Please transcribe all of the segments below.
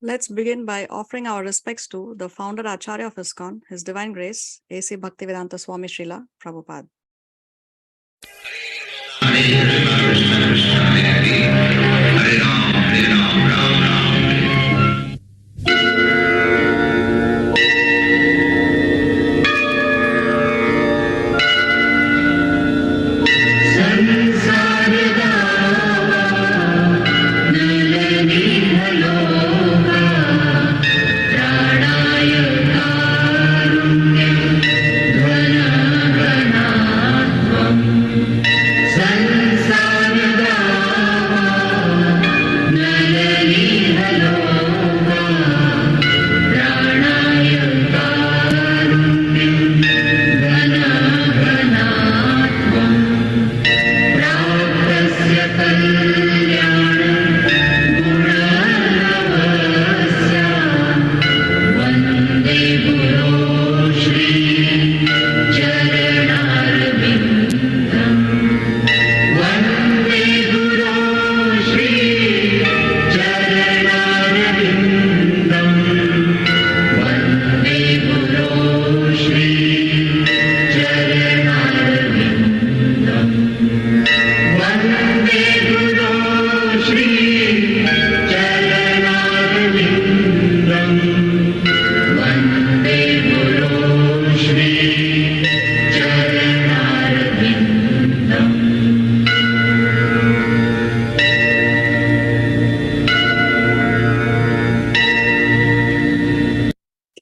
Let's begin by offering our respects to the founder Acharya of ISKCON, His Divine Grace, A.C. Bhaktivedanta Swami Srila Prabhupada. Hare Krishna, Krishna Hare Hare Ram, Ram Ram.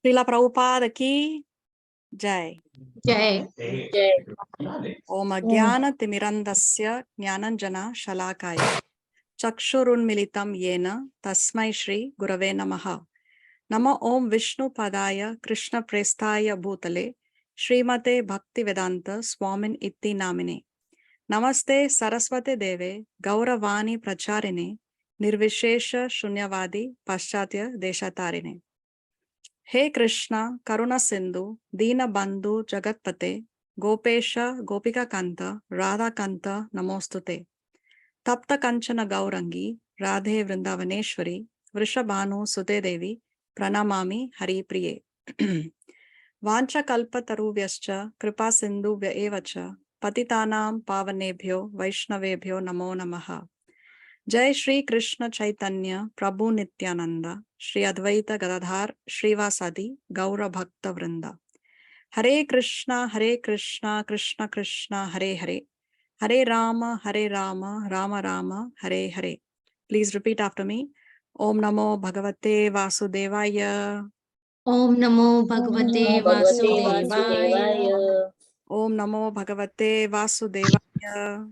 Srila Prabhupada ki Jai. Jai. Om Ajnana Timirandasya Jnananjana Shalakaya Chakshurunmilitam Yena Tasmai Shri Gurave Namaha. Nama Om Vishnu Padaya Krishna Prestaya Bhutale Srimate Bhaktivedanta Swamin Itti Namine. Namaste Saraswate Deve Gauravani Pracharine Nirvishesha Shunyavadi Paschatya Deshatarine. Hey Krishna, Karuna Sindhu, Dina Bandhu Jagatpate, Gopesha, Gopika Kanta, Radha Kanta, Namostute. Tapta Kanchana Gaurangi, Radhe Vrindavaneshwari, Vrishabhanu Sute Devi, Pranamami Hari Priye. Vancha Kalpa Taruvyascha, Kripa Sindhu Vyaevacha, Patitanam Pavanebhyo, Vaishnavebhyo Namo Namaha. Jai Shri Krishna Chaitanya Prabhu Nityananda Shri Advaita Gadadhar Shrivasadi Gaura Bhakta Vrinda. Hare Krishna Krishna Krishna Hare Hare Hare Rama Rama Rama Hare Hare. Please repeat after me. Om Namo Bhagavate Vasudevaya. Om Namo Bhagavate Vasudevaya. Om Namo Bhagavate Vasudevaya.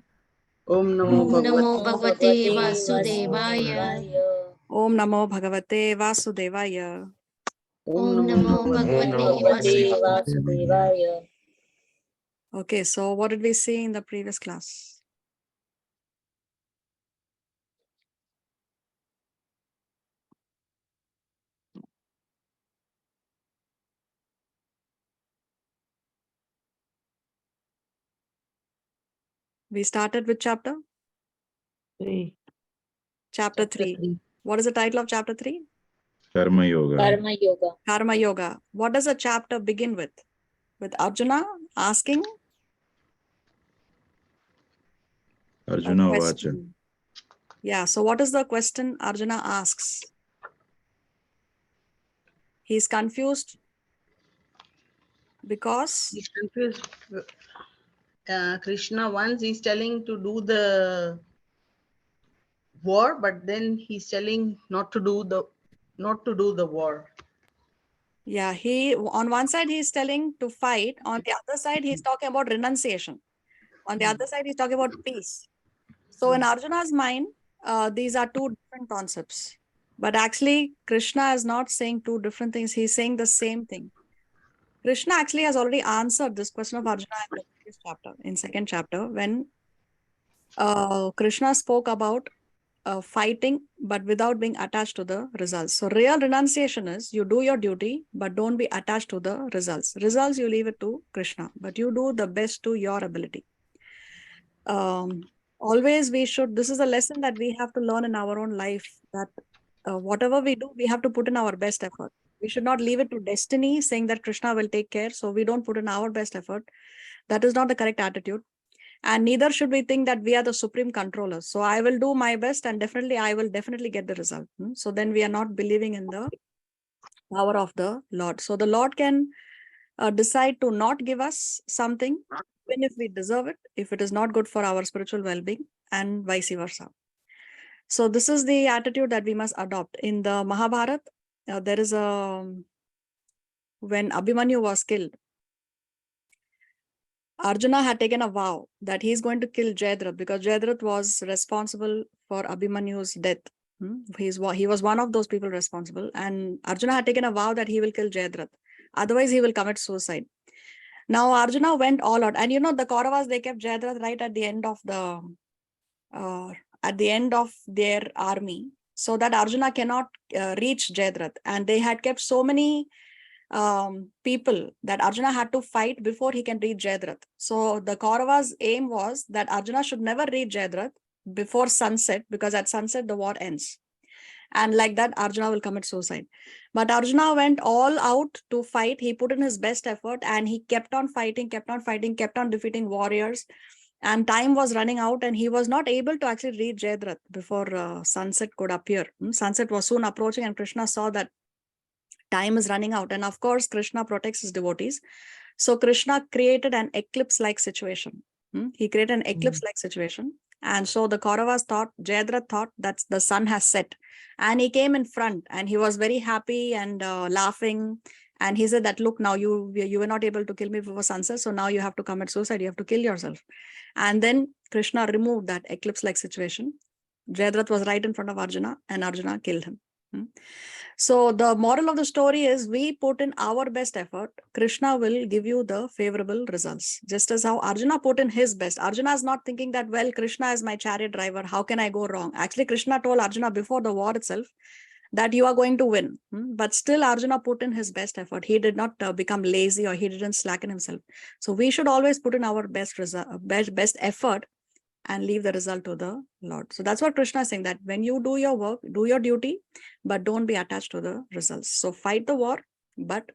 Om Namo Bhagavate Vasudevaya. Om Namo Bhagavate Vasudevaya. Om Namo Bhagavate Vasudevaya. Okay, so what did we see in the previous class? We started with chapter? 3. Chapter 3. What is the title of chapter 3? Karma Yoga. Karma Yoga. Karma Yoga. What does the chapter begin with? With Arjuna asking? Arjuna Vacha. Yeah, so what is the question Arjuna asks? He's confused because? He's confused. Krishna once is telling to do the war, but then he's telling not to do the war. Yeah, on one side he's telling to fight, on the other side he's talking about renunciation. On the other side he's talking about peace. So in Arjuna's mind, these are two different concepts. But actually, Krishna is not saying two different things. He's saying the same thing. Krishna actually has already answered this question of Arjuna in the previous chapter, in second chapter, when Krishna spoke about fighting, but without being attached to the results. So real renunciation is you do your duty, but don't be attached to the results. Results, you leave it to Krishna, but you do the best to your ability. Always this is a lesson that we have to learn in our own life, that whatever we do, we have to put in our best effort. We should not leave it to destiny, saying that Krishna will take care. So we don't put in our best effort. That is not the correct attitude. And neither should we think that we are the supreme controllers. So I will do my best and I will definitely get the result. So then we are not believing in the power of the Lord. So the Lord can decide to not give us something, even if we deserve it, if it is not good for our spiritual well-being, and vice versa. So this is the attitude that we must adopt. In the Mahabharata, there is when Abhimanyu was killed, Arjuna had taken a vow that he is going to kill Jayadratha because Jayadratha was responsible for Abhimanyu's death. He was one of those people responsible, and Arjuna had taken a vow that he will kill Jayadratha. Otherwise, he will commit suicide. Now Arjuna went all out, and the Kauravas, they kept Jayadratha right at the end of their army, so that Arjuna cannot reach Jayadratha, and they had kept so many people that Arjuna had to fight before he can reach Jayadratha. So the Kauravas' aim was that Arjuna should never reach Jayadratha before sunset, because at sunset the war ends. And like that, Arjuna will commit suicide. But Arjuna went all out to fight. He put in his best effort and he kept on fighting, kept on defeating warriors. And time was running out and he was not able to actually reach Jayadratha before sunset could appear. Sunset was soon approaching and Krishna saw that time is running out. And of course, Krishna protects his devotees. So Krishna created an eclipse-like situation. He created an eclipse-like situation. And so the Kauravas thought, Jayadratha thought that the sun has set. And he came in front and he was very happy and laughing. And he said that, look, now you were not able to kill me before sunset. So now you have to commit suicide. You have to kill yourself. And then Krishna removed that eclipse-like situation. Jayadratha was right in front of Arjuna and Arjuna killed him. So the moral of the story is, we put in our best effort, Krishna will give you the favorable results. Just as how Arjuna put in his best. Arjuna is not thinking that, well, Krishna is my chariot driver, how can I go wrong? Actually, Krishna told Arjuna before the war itself that you are going to win. But still Arjuna put in his best effort. He did not become lazy or he didn't slacken himself. So we should always put in our best effort and leave the result to the Lord. So that's what Krishna is saying, that when you do your work, do your duty, but don't be attached to the results. So fight the war, but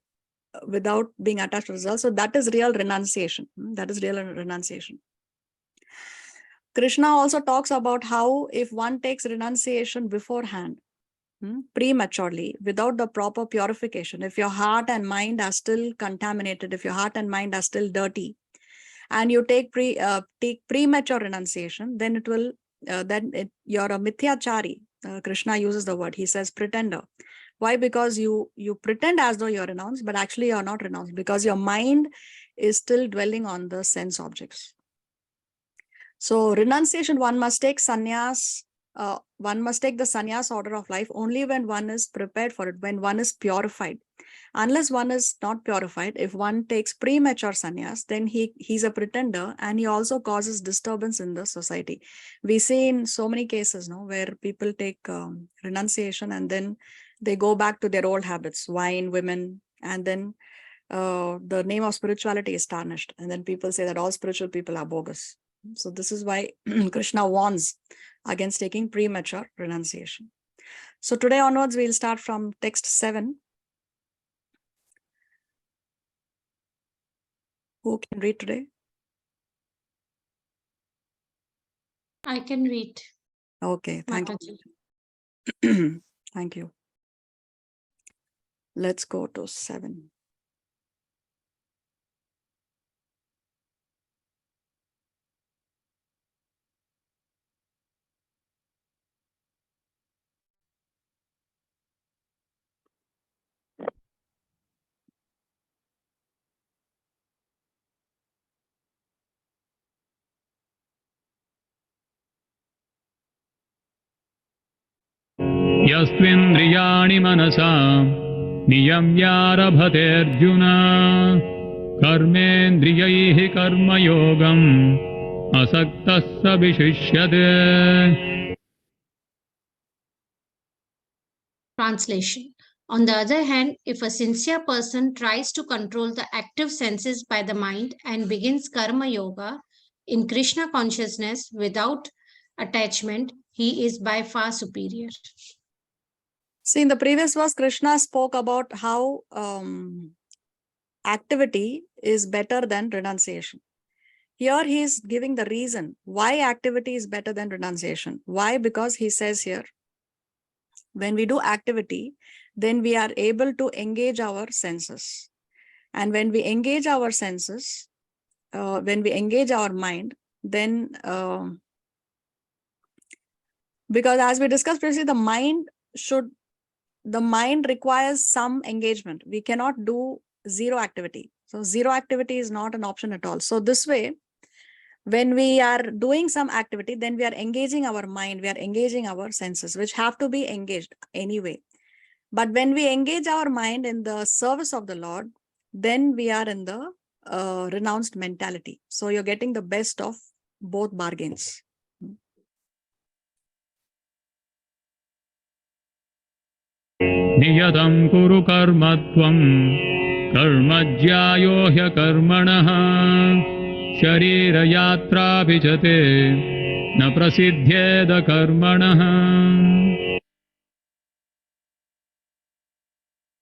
without being attached to results. So that is real renunciation. That is real renunciation. Krishna also talks about how if one takes renunciation beforehand, prematurely, without the proper purification, if your heart and mind are still contaminated, if your heart and mind are still dirty, and you take premature renunciation, then it will you're a mithyachari. Krishna uses the word. He says pretender. Why? Because you pretend as though you're renounced, but actually you're not renounced, because your mind is still dwelling on the sense objects. So renunciation, one must take sannyas. One must take the sannyas order of life only when one is prepared for it, when one is purified. Unless one is not purified, if one takes premature sannyas, then he's a pretender and he also causes disturbance in the society. We see in so many cases where people take renunciation and then they go back to their old habits, wine, women, and then the name of spirituality is tarnished. And then people say that all spiritual people are bogus. So this is why Krishna warns against taking premature renunciation. So today onwards, we'll start from text 7. Who can read today? I can read. Okay, thank you. Thank you. Let's go to 7. यस्त्विन्द्रियाणि मनसा नियम्यारभतेऽर्जुन कर्मेन्द्रियैः कर्मयोगम् असक्तः स विशिष्यते. Translation. On the other hand, if a sincere person tries to control the active senses by the mind and begins karma yoga in Krishna consciousness without attachment, he is by far superior. See, in the previous verse, Krishna spoke about how activity is better than renunciation. Here he is giving the reason why activity is better than renunciation. Why? Because he says here, when we do activity, then we are able to engage our senses. And when we engage our senses, when we engage our mind, then because as we discussed previously, the mind requires some engagement. We cannot do zero activity. So zero activity is not an option at all. So this way, when we are doing some activity, then we are engaging our mind, we are engaging our senses, which have to be engaged anyway. But when we engage our mind in the service of the Lord, then we are in the renounced mentality. So you're getting the best of both bargains. Niyatam kuru karma tvam karma jyayo hya karmanaha sharira yatra vichate na prasidhyeda karmanaha.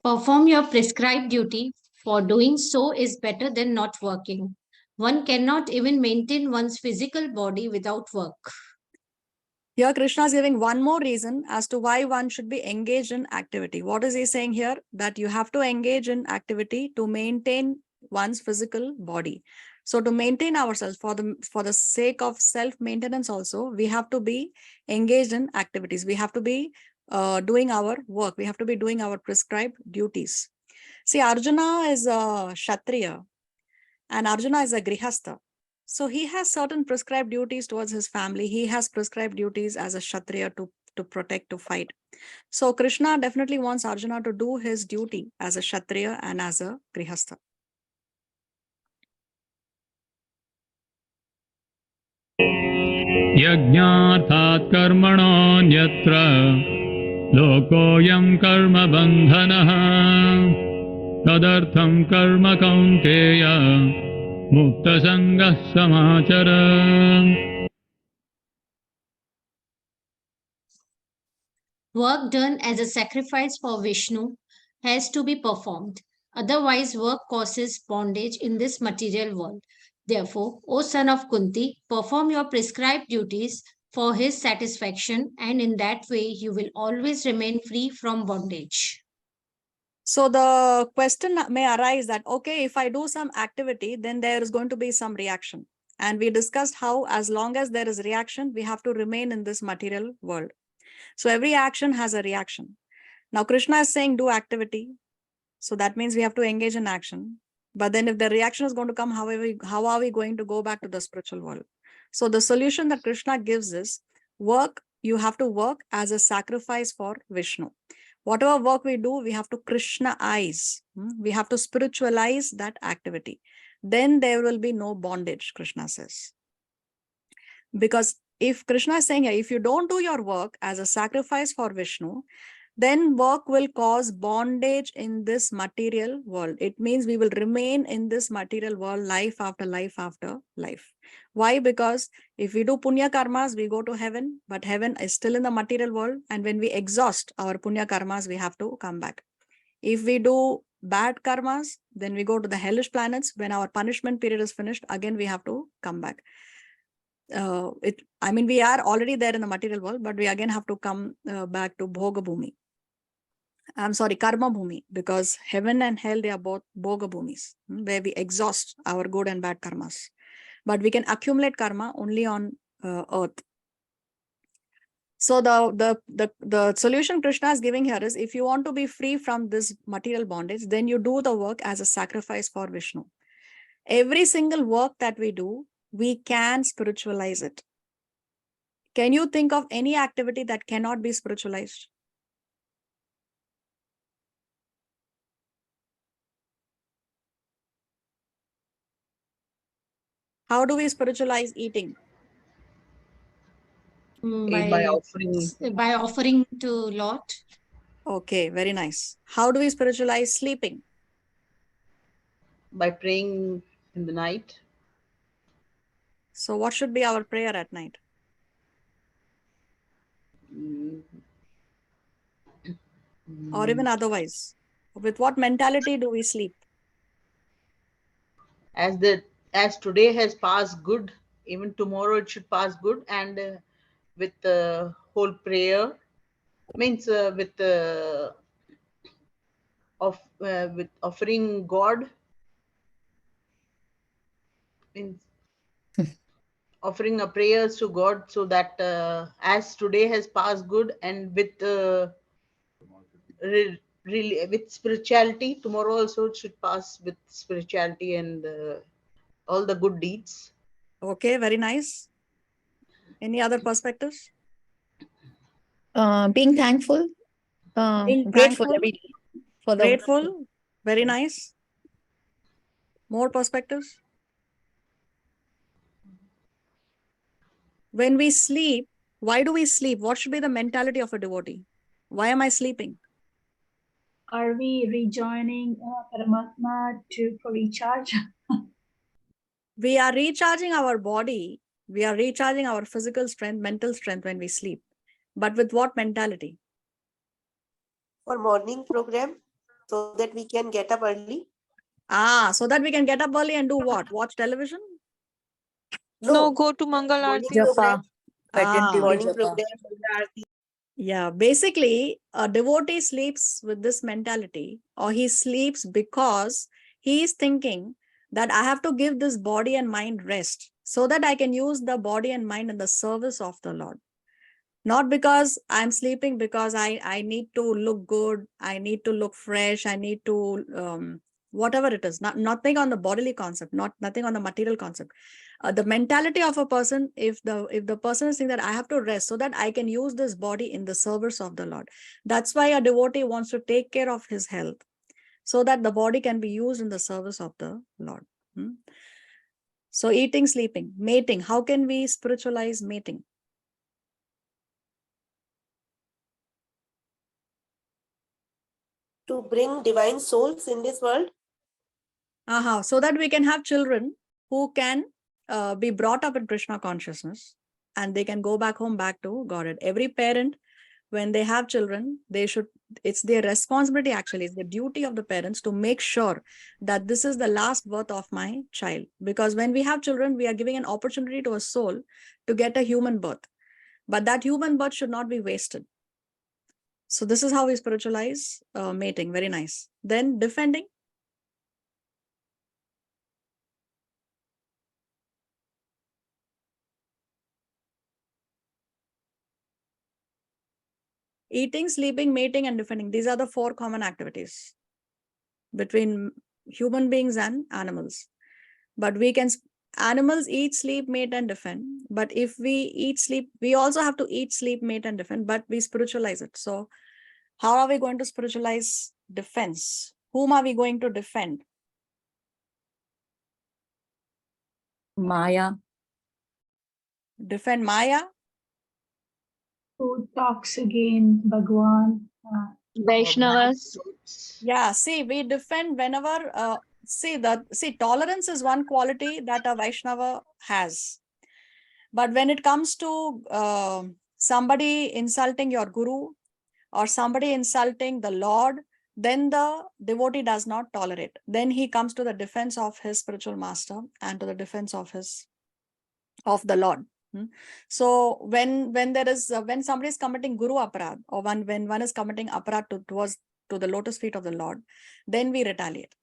Perform your prescribed duty, for doing so is better than not working. One cannot even maintain one's physical body without work. Here Krishna is giving one more reason as to why one should be engaged in activity. What is he saying here? That you have to engage in activity to maintain one's physical body. So to maintain ourselves, for the sake of self-maintenance also, we have to be engaged in activities. We have to be doing our work. We have to be doing our prescribed duties. See, Arjuna is a Kshatriya and Arjuna is a Grihastha. So he has certain prescribed duties towards his family. He has prescribed duties as a Kshatriya to protect, to fight. So Krishna definitely wants Arjuna to do his duty as a Kshatriya and as a Grihastha. Yajñārthāt karmaṇānyatra lokoyam karma bandhanaha tadartham karma kaunteya mukta sangah samāchara. Work done as a sacrifice for Vishnu has to be performed. Otherwise, work causes bondage in this material world. Therefore, O son of Kunti, perform your prescribed duties for his satisfaction, and in that way you will always remain free from bondage. So the question may arise that, okay, if I do some activity, then there is going to be some reaction. And we discussed how as long as there is reaction, we have to remain in this material world. So every action has a reaction. Now Krishna is saying do activity. So that means we have to engage in action. But then if the reaction is going to come, how are we going to go back to the spiritual world? So the solution that Krishna gives is work. You have to work as a sacrifice for Vishnu. Whatever work we do, we have to Krishnaize. We have to spiritualize that activity. Then there will be no bondage, Krishna says. Because if Krishna is saying here, if you don't do your work as a sacrifice for Vishnu, then work will cause bondage in this material world. It means we will remain in this material world life after life after life. Why? Because if we do punya karmas, we go to heaven, but heaven is still in the material world. And when we exhaust our punya karmas, we have to come back. If we do bad karmas, then we go to the hellish planets. When our punishment period is finished, again, we have to come back. We are already there in the material world, but we again have to come back to Bhoga Bhumi. I'm sorry, Karma Bhumi, because heaven and hell, they are both Bhoga Bhumis, where we exhaust our good and bad karmas. But we can accumulate karma only on earth. So the solution Krishna is giving here is, if you want to be free from this material bondage, then you do the work as a sacrifice for Vishnu. Every single work that we do, we can spiritualize it. Can you think of any activity that cannot be spiritualized? How do we spiritualize eating? By offering to Lord. Okay, very nice. How do we spiritualize sleeping? By praying in the night. So what should be our prayer at night? or even otherwise? With what mentality do we sleep? As today has passed good, even tomorrow it should pass good, and with the whole prayer means with offering God, means offering a prayers to God, so that as today has passed good, and with really with spirituality, tomorrow also it should pass with spirituality and all the good deeds. Okay, very nice. Any other perspectives? Being thankful, Being grateful thankful, every day for the grateful, very nice. More perspectives? When we sleep, why do we sleep? What should be the mentality of a devotee? Why am I sleeping? Are we rejoining Paramatma for recharge? We are recharging our body. We are recharging our physical strength, mental strength when we sleep. But with what mentality? For morning program, so that we can get up early. So that we can get up early and do what? Watch television? No, go to Mangal morning Aarti. program. Morning japa. program. Yeah, basically, a devotee sleeps with this mentality, or he sleeps because he is thinking that I have to give this body and mind rest so that I can use the body and mind in the service of the Lord. Not because I'm sleeping because I need to look good, I need to look fresh, I need to whatever it is, nothing on the bodily concept, nothing on the material concept. The mentality of a person, if the person is saying that I have to rest so that I can use this body in the service of the Lord. That's why a devotee wants to take care of his health so that the body can be used in the service of the Lord. So eating, sleeping, mating. How can we spiritualize mating? To bring divine souls in this world. So that we can have children who can be brought up in Krishna consciousness, and they can go back home, back to Godhead. Every parent, when they have children, it's their responsibility, actually, it's the duty of the parents to make sure that this is the last birth of my child. Because when we have children, we are giving an opportunity to a soul to get a human birth. But that human birth should not be wasted. So this is how we spiritualize mating. Very nice. Then defending. Eating, sleeping, mating, and defending. These are the 4 common activities between human beings and animals. But animals eat, sleep, mate, and defend. But if we eat, sleep, we also have to eat, sleep, mate, and defend, but we spiritualize it. So how are we going to spiritualize defense? Whom are we going to defend? Maya. Defend Maya? Who talks again, Bhagwan? Vaishnavas. Yeah, see, we defend whenever, tolerance is one quality that a Vaishnava has. But when it comes to somebody insulting your guru or somebody insulting the Lord, then the devotee does not tolerate. Then he comes to the defense of his spiritual master and to the defense of the Lord. So when somebody is committing guru aparad, or when one is committing aparad to the lotus feet of the Lord, then we retaliate.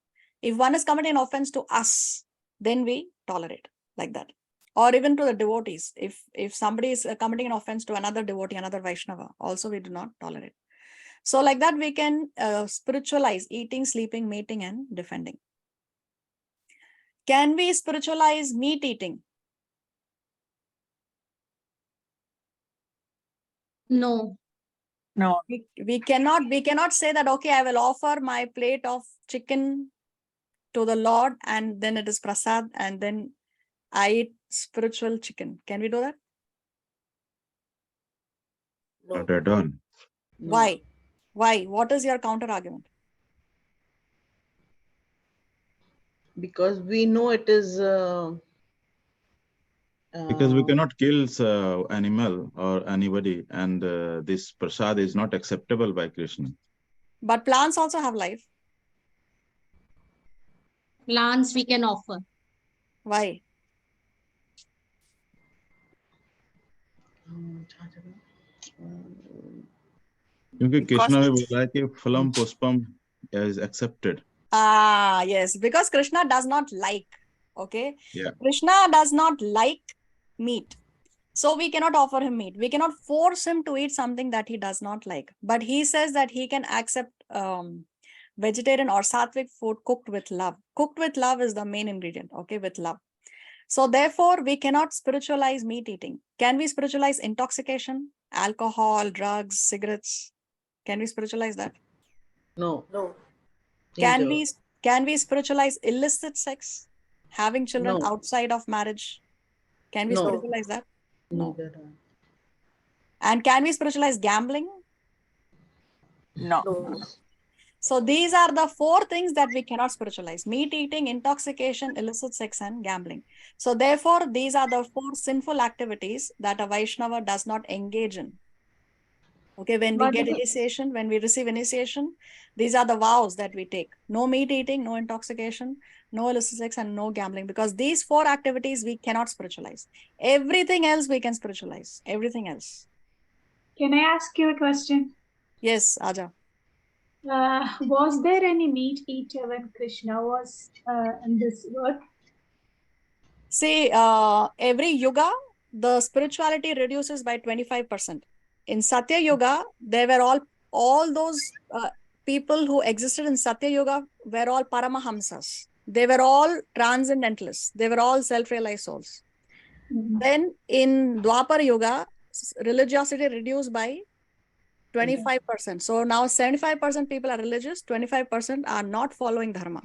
If one is committing an offense to us, then we tolerate, like that. Or even to the devotees, if somebody is committing an offense to another devotee, another Vaishnava, also we do not tolerate. So like that, we can spiritualize eating, sleeping, mating, and defending. Can we spiritualize meat eating? No. No. We cannot say that, okay, I will offer my plate of chicken to the Lord and then it is prasad and then I eat spiritual chicken. Can we do that? Not at all. Why? Why? What is your counter argument? Because we know it is Because we cannot kill animal or anybody, and this prasad is not acceptable by Krishna. But plants also have life. Plants we can offer. Why? क्योंकि Because Krishna ने बोला है कि फलम पुष्पम is accepted. Ah, yes, because Krishna does not like. Okay. Yeah. Krishna does not like meat. So we cannot offer him meat. We cannot force him to eat something that he does not like. But he says that he can accept vegetarian or sattvic food cooked with love. Cooked with love is the main ingredient, okay, with love. So therefore, we cannot spiritualize meat eating. Can we spiritualize intoxication, alcohol, drugs, cigarettes? Can we spiritualize that? No. no, Can Danger. we spiritualize illicit sex, having children No. outside of marriage? Can we No. spiritualize that? No. Neither. And can we spiritualize gambling? No. no. So these are the 4 things that we cannot spiritualize: meat eating, intoxication, illicit sex, and gambling. So therefore, these are the 4 sinful activities that a Vaishnava does not engage in. Okay, when we But get initiation, when we receive initiation, these are the vows that we take: no meat eating, no intoxication, no illicit sex, and no gambling. Because these 4 activities we cannot spiritualize. Everything else we can spiritualize. Everything else. can I ask you a question? Yes, Aja. Was there any meat eater when Krishna was in this world? See, every yuga, the spirituality reduces by 25%. In Satya Yuga, they were all those people who existed in Satya Yuga were all Paramahamsas. They were all transcendentalists. They were all self-realized souls. Then in Dwapar Yuga, religiosity reduced by 25%. So now 75% people are religious, 25% are not following dharma.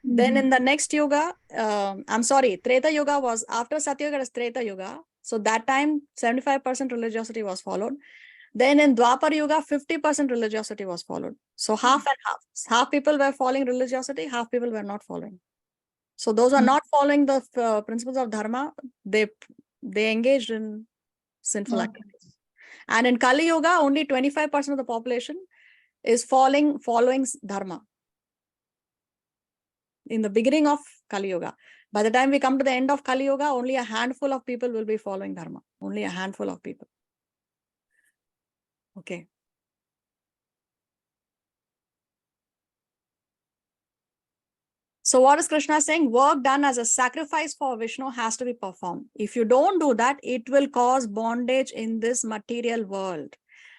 Then in the next yuga, Treta Yuga was after Satya Yuga, is Treta Yuga. So that time 75% religiosity was followed. Then in Dwapar Yuga, 50% religiosity was followed. So half and half. Half people were following religiosity, half people were not following. So those who are not following the principles of dharma, they engaged in sinful activities. And in Kali Yuga, only 25% of the population is following dharma. In the beginning of Kali Yuga. By the time we come to the end of Kali Yuga, only a handful of people will be following dharma. Only a handful of people. Okay. So what is Krishna saying? Work done as a sacrifice for Vishnu has to be performed. If you don't do that, it will cause bondage in this material world.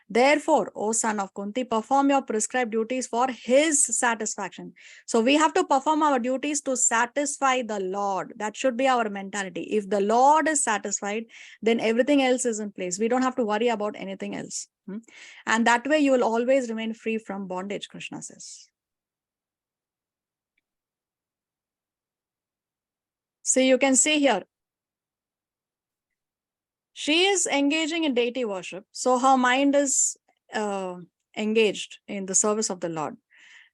Therefore, O son of Kunti, perform your prescribed duties for his satisfaction. So we have to perform our duties to satisfy the Lord. That should be our mentality. If the Lord is satisfied, then everything else is in place. We don't have to worry about anything else. And that way you will always remain free from bondage, Krishna says. So you can see here, she is engaging in deity worship. So her mind is engaged in the service of the Lord.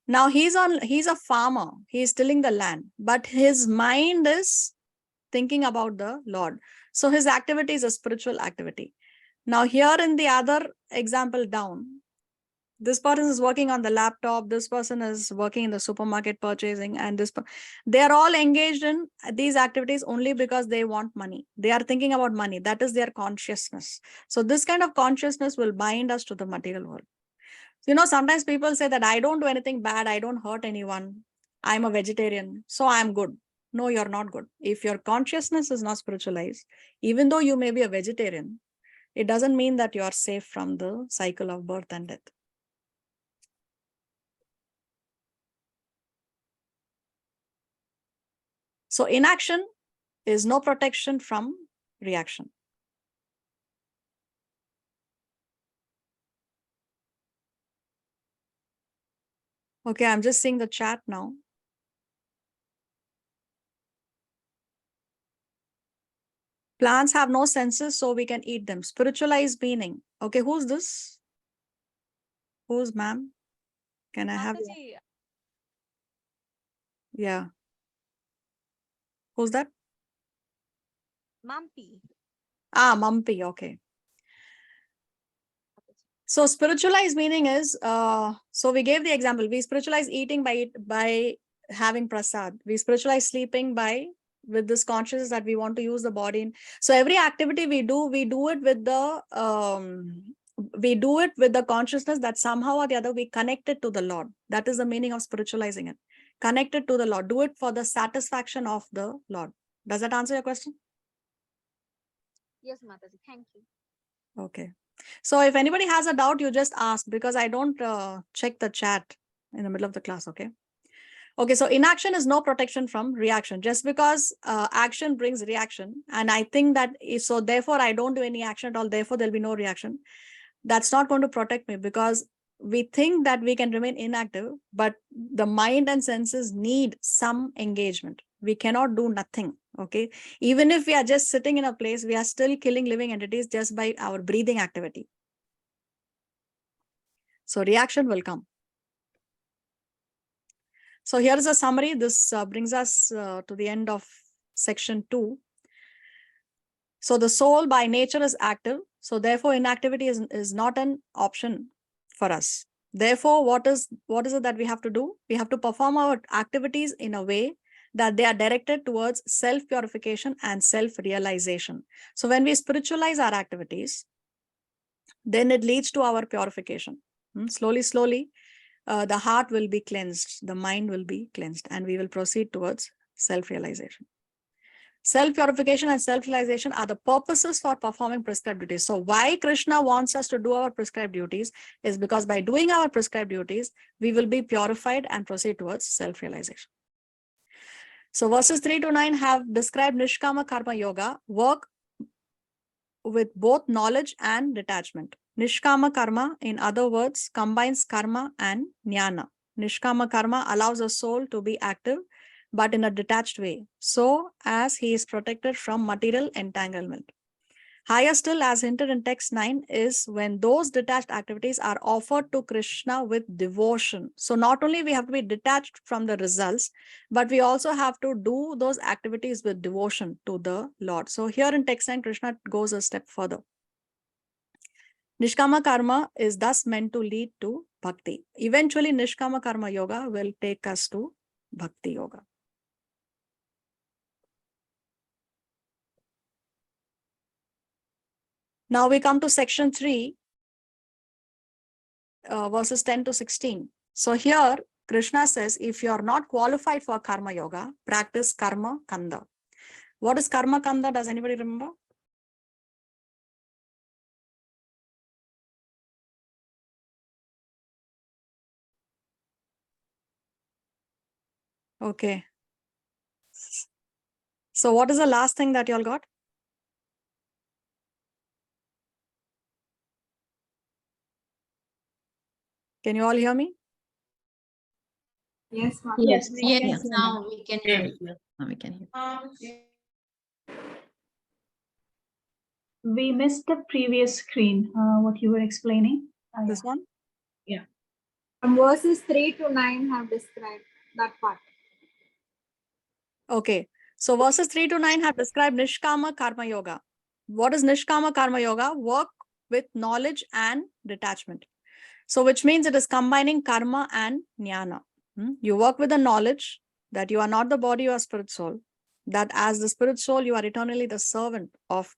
Now he's a farmer. He's tilling the land, but his mind is thinking about the Lord. So his activity is a spiritual activity. Now here in the other example down, this person is working on the laptop, this person is working in the supermarket purchasing, and they are all engaged in these activities only because they want money. They are thinking about money. That is their consciousness. So this kind of consciousness will bind us to the material world. You know, sometimes people say that I don't do anything bad, I don't hurt anyone, I'm a vegetarian, so I'm good. No, you're not good. If your consciousness is not spiritualized, even though you may be a vegetarian, it doesn't mean that you are safe from the cycle of birth and death. So inaction is no protection from reaction. Okay, I'm just seeing the chat now. Plants have no senses, so we can eat them. Spiritualized meaning. Okay, who's this? Who's ma'am? Can I have? Yeah. Who's that? Mampi. Ah, Mampi. Okay. So spiritualized meaning is, so we gave the example, we spiritualize eating by having prasad. We spiritualize sleeping with this consciousness that we want to use the body. So every activity we do it with the consciousness that somehow or the other we connect it to the Lord. That is the meaning of spiritualizing it. Connected to the Lord. Do it for the satisfaction of the Lord. Does that answer your question? Yes, Mataji. Thank you. Okay. So if anybody has a doubt, you just ask, because I don't check the chat in the middle of the class. Okay. Okay. So inaction is no protection from reaction. Just because action brings reaction, and I think that so therefore I don't do any action at all, therefore there'll be no reaction. That's not going to protect me, because we think that we can remain inactive, but the mind and senses need some engagement. We cannot do nothing. Okay. Even if we are just sitting in a place, we are still killing living entities just by our breathing activity. So reaction will come. So here is a summary. This brings us to the end of section 2. So the soul by nature is active. So therefore inactivity is not an option for us. Therefore, what is it that we have to do? We have to perform our activities in a way that they are directed towards self-purification and self-realization. So when we spiritualize our activities, then it leads to our purification. Slowly, the heart will be cleansed, the mind will be cleansed, and we will proceed towards self-realization. Self-purification and self-realization are the purposes for performing prescribed duties. So why Krishna wants us to do our prescribed duties is because by doing our prescribed duties, we will be purified and proceed towards self-realization. So verses 3 to 9 have described Nishkama Karma Yoga, work with both knowledge and detachment. Nishkama Karma, in other words, combines karma and jnana. Nishkama Karma allows a soul to be active, but in a detached way, so as he is protected from material entanglement. Higher still, as hinted in text 9, is when those detached activities are offered to Krishna with devotion. So not only we have to be detached from the results, but we also have to do those activities with devotion to the Lord. So here in text 9, Krishna goes a step further. Nishkama Karma is thus meant to lead to bhakti. Eventually, Nishkama Karma Yoga will take us to Bhakti Yoga. Now we come to section 3, verses 10 to 16. So here, Krishna says, if you are not qualified for Karma Yoga, practice Karma Kanda. What is Karma Kanda? Does anybody remember? Okay. So what is the last thing that you all got? Can you all hear me? Yes, ma'am. Yes, we yes, can hear now we can hear you. Now we can hear. We missed the previous screen, what you were explaining. This one? Yeah. Verses 3 to 9 have described that part. Okay. So verses 3 to 9 have described Nishkama Karma Yoga. What is Nishkama Karma Yoga? Work with knowledge and detachment. So which means it is combining karma and jnana. You work with the knowledge that you are not the body, you are spirit soul. That as the spirit soul, you are eternally the servant of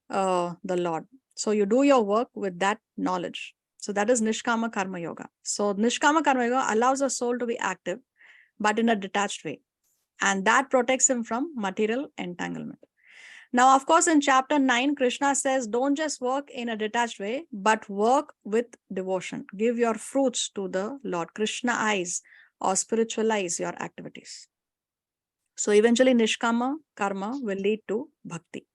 the Lord. So you do your work with that knowledge. So that is Nishkama Karma Yoga. So Nishkama Karma Yoga allows a soul to be active, but in a detached way. And that protects him from material entanglement. Now, of course, in chapter 9, Krishna says, don't just work in a detached way, but work with devotion. Give your fruits to the Lord. Krishnaize or spiritualize your activities. So eventually, Nishkama Karma will lead to Bhakti.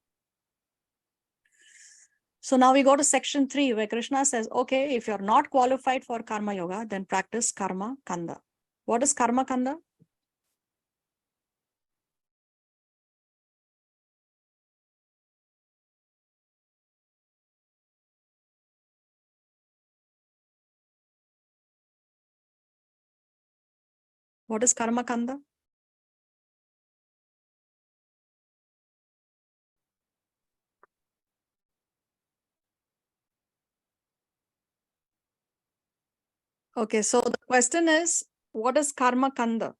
So now we go to section 3, where Krishna says, okay, if you're not qualified for Karma Yoga, then practice Karma Kanda. What is Karma Kanda? What is Karma Kanda? Okay, so the question is, what is karma kanda?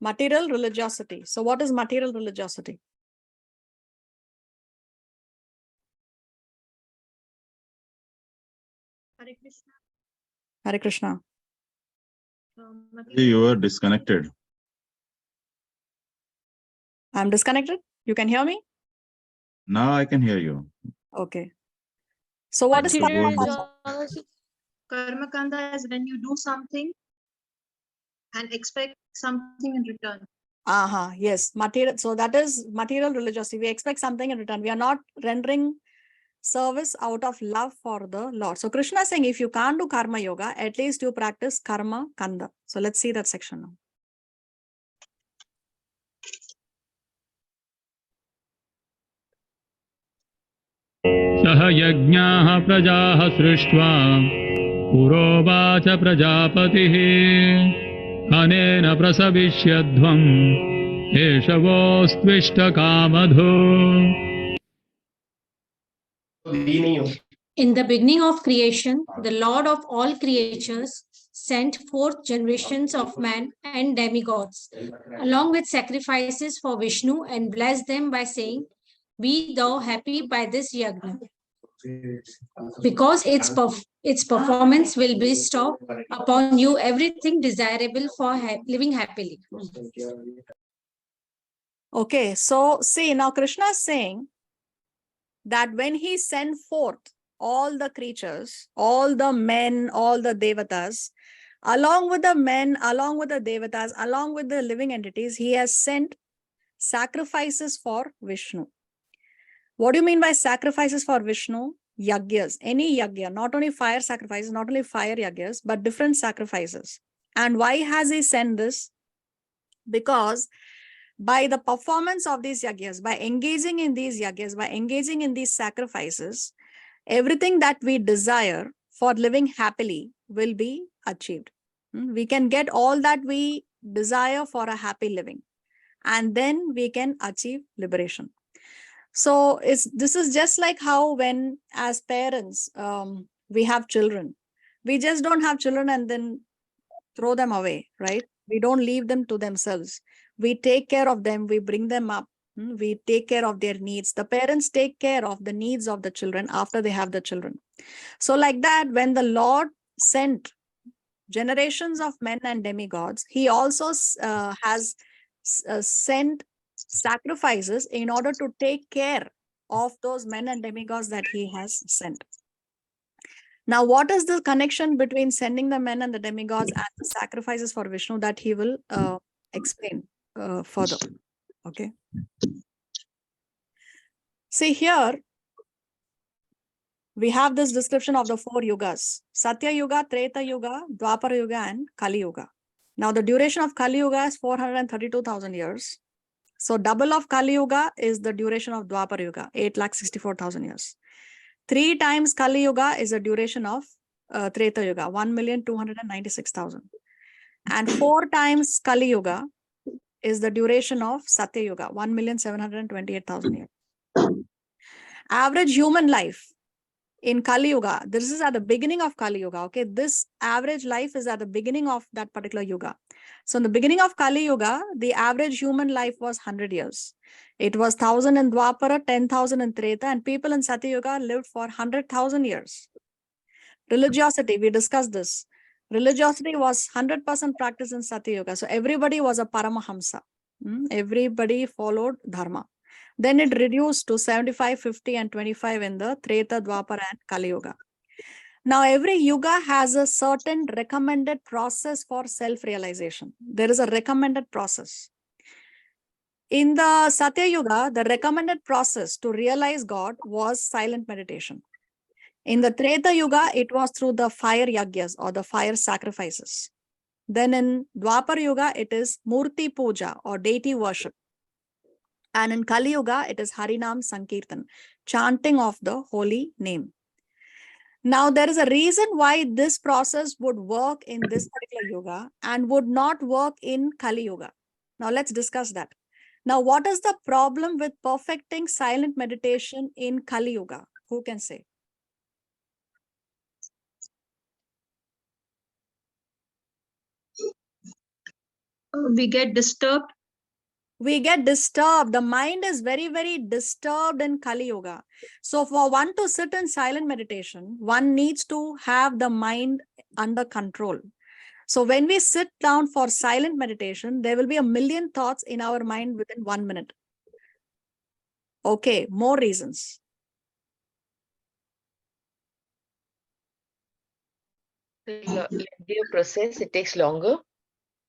Material religiosity. So what is material religiosity? Hare Krishna. Hare Krishna. You are disconnected. I'm disconnected. You can hear me? Now I can hear you. Okay. So what is karma Material kanda? Karma kanda is when you do something and expect something in return. Yes, material. So that is material religiosity. We expect something in return. We are not rendering service out of love for the Lord. So Krishna is saying, if you can't do karma yoga, at least you practice karma kanda. So let's see that section now. सह यज्ञाः प्रजाः सृष्ट्वा पुरोवाच प्रजापतिः अनेन प्रसविष्यध्वम् एषवोऽस्त्विष्टकामधो. In the beginning of creation, the Lord of all creatures sent forth generations of man and demigods, along with sacrifices for Vishnu, and blessed them by saying, "Be thou happy by this yajna, because its performance will bestow upon you everything desirable for living happily." Okay, so see, now Krishna is saying that when he sent forth all the creatures, all the men, all the devatas, along with the men, along with the devatas, along with the living entities, he has sent sacrifices for Vishnu. What do you mean by sacrifices for Vishnu? Yagyas, any yagya, not only fire sacrifices, not only fire yagyas, but different sacrifices. And why has he sent this? Because by the performance of these yagyas, by engaging in these yagyas, by engaging in these sacrifices, everything that we desire for living happily will be achieved. We can get all that we desire for a happy living, and then we can achieve liberation. So this is just like how when as parents, we have children, we just don't have children and then throw them away, right? We don't leave them to themselves. We take care of them, we bring them up, we take care of their needs. The parents take care of the needs of the children after they have the children. So like that, when the Lord sent generations of men and demigods, he also has sent sacrifices in order to take care of those men and demigods that he has sent. Now, what is the connection between sending the men and the demigods and the sacrifices for Vishnu that he will explain further? Okay. See here, we have this description of the 4 yugas: Satya Yuga, Treta Yuga, Dwapara Yuga, and Kali Yuga. Now, the duration of Kali Yuga is 432,000 years. So, double of Kali Yuga is the duration of Dwapara Yuga, 8,64,000 years. 3 times Kali Yuga is the duration of Treta Yuga, 1,296,000. And 4 times Kali Yuga is the duration of Satya Yuga, 1,728,000 years. Average human life in Kali Yuga, this is at the beginning of Kali Yuga, okay? This average life is at the beginning of that particular Yuga. So in the beginning of Kali Yuga, the average human life was 100 years. It was 1,000 in Dwapara, 10,000 in Treta, and people in Satya Yuga lived for 100,000 years. Religiosity, we discussed this. Religiosity was 100% practiced in Satya Yuga. So everybody was a Paramahamsa. Everybody followed Dharma. Then it reduced to 75, 50, and 25 in the Treta, Dwapara, and Kali Yuga. Now, every yuga has a certain recommended process for self-realization. There is a recommended process. In the Satya Yuga, the recommended process to realize God was silent meditation. In the Treta Yuga, it was through the fire yagyas or the fire sacrifices. Then in Dwapar Yuga, it is Murti Puja or deity worship. And in Kali Yuga, it is Harinam Sankirtan, chanting of the holy name. Now, there is a reason why this process would work in this particular yuga and would not work in Kali Yuga. Now, let's discuss that. Now, what is the problem with perfecting silent meditation in Kali Yuga? Who can say? We get disturbed. We get disturbed. The mind is very, very disturbed in Kali Yuga. So for one to sit in silent meditation, one needs to have the mind under control. So when we sit down for silent meditation, there will be a million thoughts in our mind within 1 minute. Okay, more reasons. Lengthier process, it takes longer.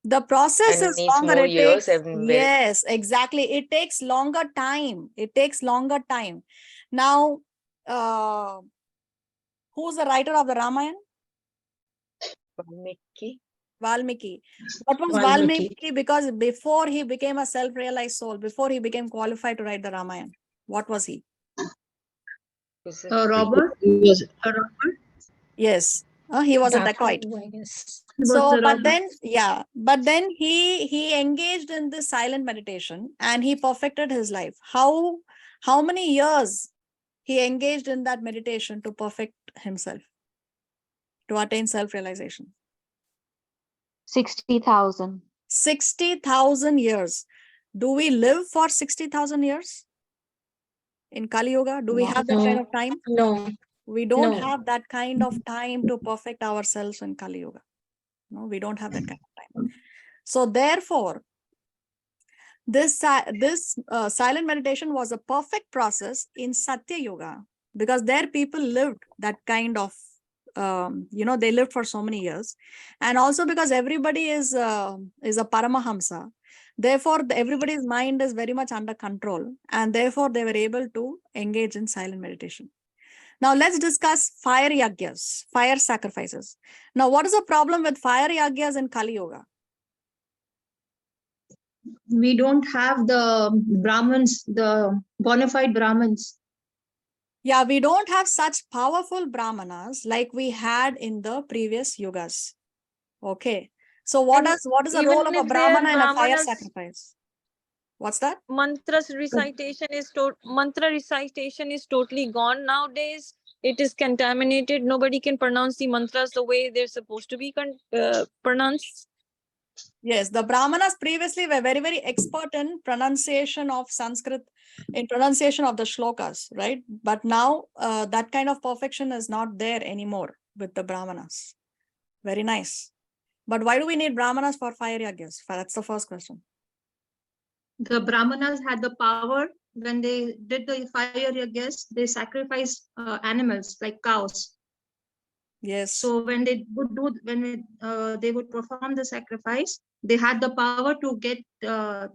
The process And is needs longer. more It years takes, and yes, exactly. It takes longer time. It takes longer time. Now, who's the writer of the Ramayana? Valmiki. What was Valmiki? Because before he became a self-realized soul, before he became qualified to write the Ramayana, what was he? A robber. He was a robber. Yes, he was a dacoit. So, but then he engaged in this silent meditation and he perfected his life. How many years he engaged in that meditation to perfect himself, to attain self-realization? 60,000. 60,000 years. Do we live for 60,000 years in Kali Yuga? Do we have that kind of time? No. We don't No. have that kind of time to perfect ourselves in Kali Yuga. No, we don't have that kind of time. So therefore, this silent meditation was a perfect process in Satya Yuga, because there people lived that kind of, they lived for so many years. And also because everybody is a Paramahamsa. Therefore, everybody's mind is very much under control. And therefore, they were able to engage in silent meditation. Now, let's discuss fire yagyas, fire sacrifices. Now, what is the problem with fire yagyas in Kali Yuga? We don't have the Brahmins, the bona fide Brahmins. Yeah, we don't have such powerful Brahmanas like we had in the previous yugas. Okay. So what is the role of a Brahmana in a fire sacrifice? What's that? Mantra recitation is totally gone nowadays. It is contaminated. Nobody can pronounce the mantras the way they're supposed to be pronounced. Yes, the Brahmanas previously were very, very expert in pronunciation of Sanskrit, in pronunciation of the shlokas, right? But now that kind of perfection is not there anymore with the Brahmanas. Very nice. But why do we need Brahmanas for fire yagyas? That's the first question. The Brahmanas had the power when they did the fire yagyas, they sacrificed animals like cows. Yes. So when they would they would perform the sacrifice, they had the power to get the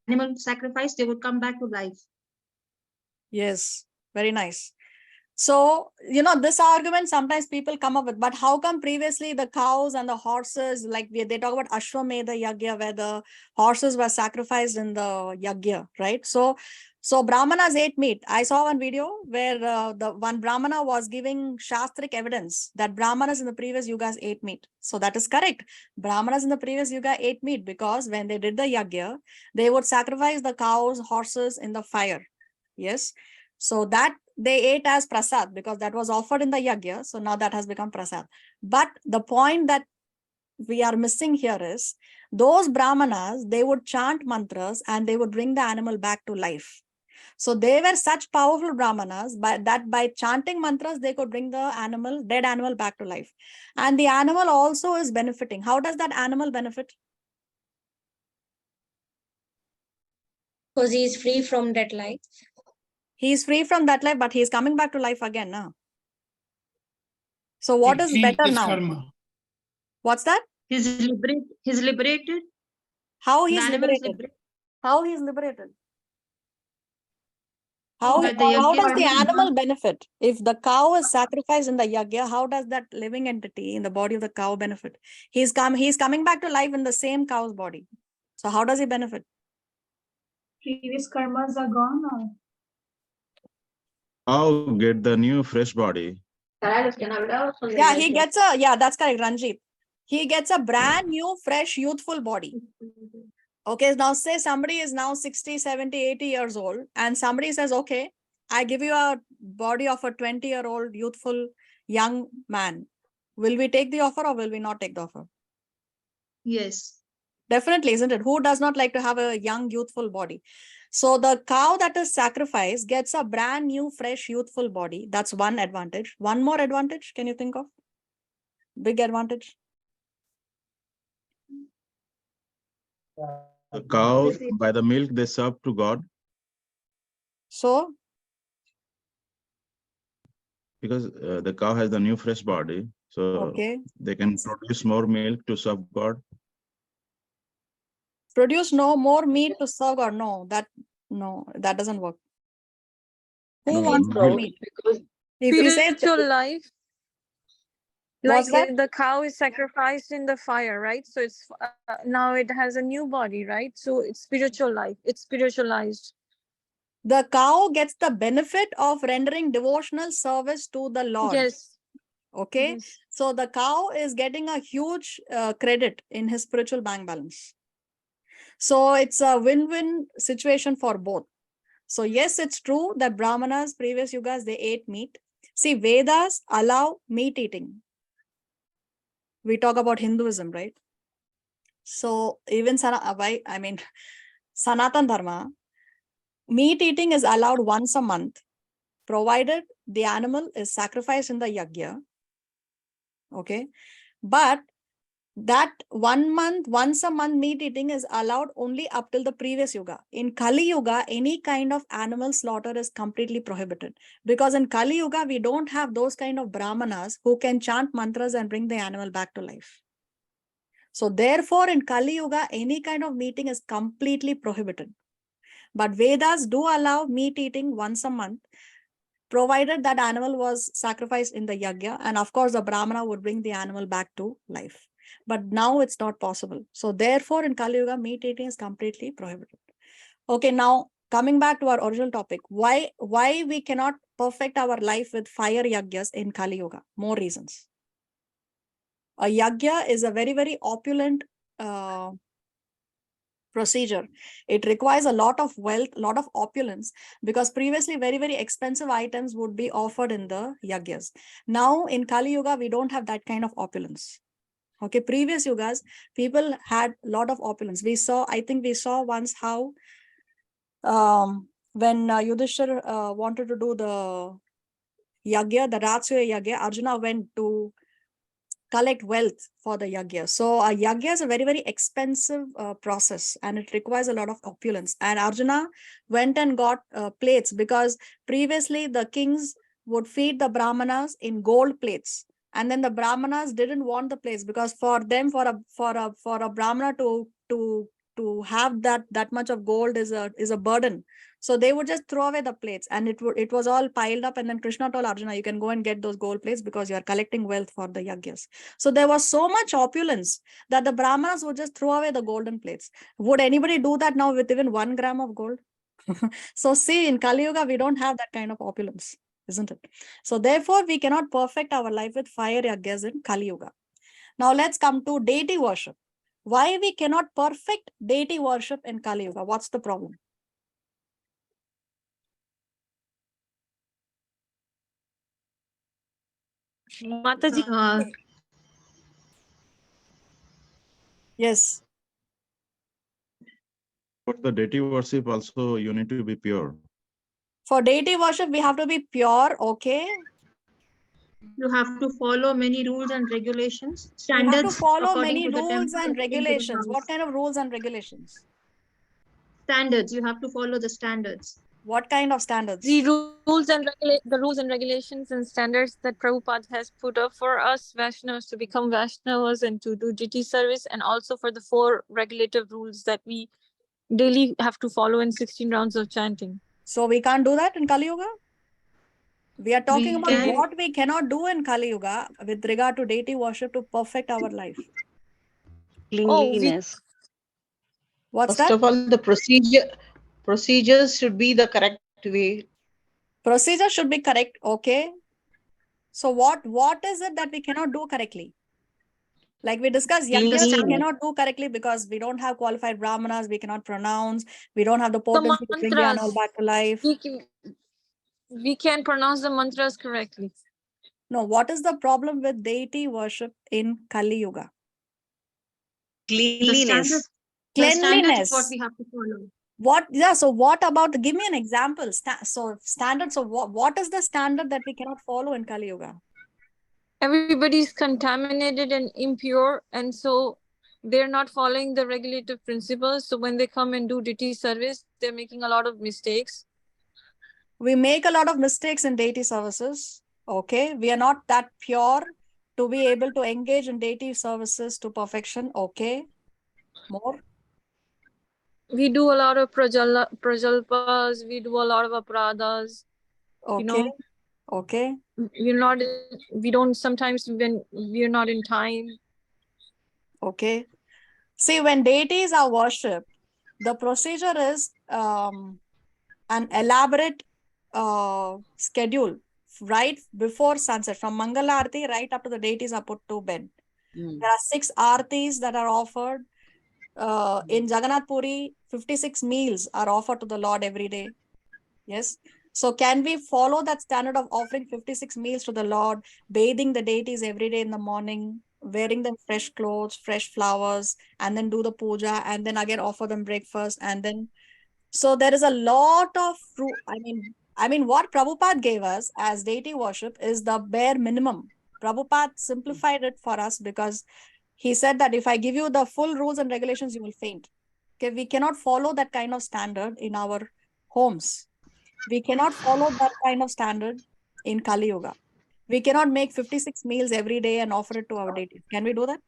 animal sacrifice. They would come back to life. Yes, very nice. So, this argument sometimes people come up with, but how come previously the cows and the horses, like they talk about Ashwamedha Yagya, where the horses were sacrificed in the Yagya, right? So Brahmanas ate meat. I saw one video where the one Brahmana was giving Shastric evidence that Brahmanas in the previous yugas ate meat. So that is correct. Brahmanas in the previous yuga ate meat because when they did the Yagya, they would sacrifice the cows, horses in the fire. Yes. So that they ate as prasad because that was offered in the yagya. So now that has become prasad. But the point that we are missing here is those Brahmanas, they would chant mantras and they would bring the animal back to life. So they were such powerful Brahmanas that by chanting mantras, they could bring the dead animal back to life. And the animal also is benefiting. How does that animal benefit? Because he is free from that life. He is free from that life, but he is coming back to life again now. So what is better now? Karma. What's that? He's liberated. How he's liberated? How he's liberated? How does the animal benefit? If the cow is sacrificed in the yagya, how does that living entity in the body of the cow benefit? He's coming back to life in the same cow's body. So how does he benefit? Previous karmas are gone or? How get the new fresh body? Yeah, he gets that's correct, Ranjit. He gets a brand new, fresh, youthful body. Okay, now say somebody is now 60, 70, 80 years old, and somebody says, okay, I give you a body of a 20-year-old youthful young man. Will we take the offer or will we not take the offer? Yes. Definitely, isn't it? Who does not like to have a young, youthful body? So the cow that is sacrificed gets a brand new, fresh, youthful body. That's one advantage. One more advantage, can you think of? Big advantage? The cow, by the milk they serve to God, So, because the cow has the new fresh body, so okay. they can produce more milk to serve God. Produce no more meat to serve God. No, that doesn't work. Who No, wants more milk. meat? Because If he says, Spiritual life, what's like that? the cow is sacrificed in the fire, right? So it's now it has a new body, right? So it's spiritual life. It's spiritualized. The cow gets the benefit of rendering devotional service to the Lord. Yes. Okay. Yes. So the cow is getting a huge credit in his spiritual bank balance. So it's a win-win situation for both. So yes, it's true that Brahmanas, previous yugas, they ate meat. See, Vedas allow meat eating. We talk about Hinduism, right? So even Sanatan Dharma, meat eating is allowed once a month, provided the animal is sacrificed in the yajna. Okay. But that 1 month, once a month meat eating is allowed only up till the previous yuga. In Kali Yuga, any kind of animal slaughter is completely prohibited. Because in Kali Yuga, we don't have those kind of brahmanas who can chant mantras and bring the animal back to life. So therefore, in Kali Yuga, any kind of meeting is completely prohibited. But Vedas do allow meat eating once a month, provided that animal was sacrificed in the yajna. And of course, the brahmana would bring the animal back to life. But now it's not possible. So therefore, in Kali Yuga, meat eating is completely prohibited. Okay, now coming back to our original topic, why we cannot perfect our life with fire yajnas in Kali Yuga? More reasons. A yajna is a very, very opulent procedure. It requires a lot of wealth, a lot of opulence, because previously very, very expensive items would be offered in the yajnas. Now in Kali Yuga, we don't have that kind of opulence. Okay, previous yugas, people had a lot of opulence. I think we saw once how when Yudhishthir wanted to do the yajna, the Ratsya yajna, Arjuna went to collect wealth for the yajna. So a yajna is a very, very expensive process, and it requires a lot of opulence. And Arjuna went and got plates, because previously the kings would feed the brahmanas in gold plates. And then the brahmanas didn't want the plates, because for them, for a brahmana to have that much of gold is a burden. So they would just throw away the plates, and it was all piled up. And then Krishna told Arjuna, you can go and get those gold plates because you are collecting wealth for the yajnas. So there was so much opulence that the brahmanas would just throw away the golden plates. Would anybody do that now with even 1 gram of gold? So see, in Kali Yuga, we don't have that kind of opulence, isn't it? So therefore, we cannot perfect our life with fire yajnas in Kali Yuga. Now let's come to deity worship. Why we cannot perfect deity worship in Kali Yuga? What's the problem? Mataji. Yes. For the deity worship also, you need to be pure. For deity worship, we have to be pure, okay? You have to follow many rules and regulations, We have to standards follow according many to the rules temple. and according to the regulations. What house. kind of rules and regulations? Standards. You have to follow the standards. What kind of standards? The rules and regulations and standards that Prabhupada has put up for us Vaishnavas to become Vaishnavas and to do deity service, and also for the 4 regulative rules that we daily have to follow in 16 rounds of chanting. So we can't do that in Kali Yuga? We are talking We about can. what we cannot do in Kali Yuga with regard to deity worship to perfect our life. Cleanliness. What's First that? of all, the procedures should be the correct way. Procedure should be correct. Okay. So what is it that we cannot do correctly? Like we discussed, yagyas we cannot do correctly because we don't have qualified brahmanas, we cannot pronounce, we don't have the potency to bring the animal back to life. We can pronounce the mantras correctly. No, what is the problem with deity worship in Kali Yuga? Cleanliness. The standard is what Cleanliness. we have to follow. What? Yeah. So what about? Give me an example. So standard. So what is the standard that we cannot follow in Kali Yuga? Everybody's contaminated and impure, and so they're not following the regulative principles. So when they come and do deity service, they're making a lot of mistakes. We make a lot of mistakes in deity services. Okay, we are not that pure to be able to engage in deity services to perfection. Okay, more. We do a lot of prajalpas, we do a lot of apradhas. Okay. You know, okay. We don't sometimes when we're not in time. Okay. See, when deities are worshipped, the procedure is an elaborate schedule right before sunset, from Mangalarti right up to the deities are put to bed. There are 6 artis that are offered. In Jagannath Puri, 56 meals are offered to the Lord every day. Yes. So can we follow that standard of offering 56 meals to the Lord, bathing the deities every day in the morning, wearing them fresh clothes, fresh flowers, and then do the puja, and then again offer them breakfast, and then so there is a lot of I mean what Prabhupada gave us as deity worship is the bare minimum. Prabhupada simplified it for us because he said that if I give you the full rules and regulations, you will faint. Okay, we cannot follow that kind of standard in our homes. We cannot follow that kind of standard in Kali Yuga. We cannot make 56 meals every day and offer it to our deities. Can we do that?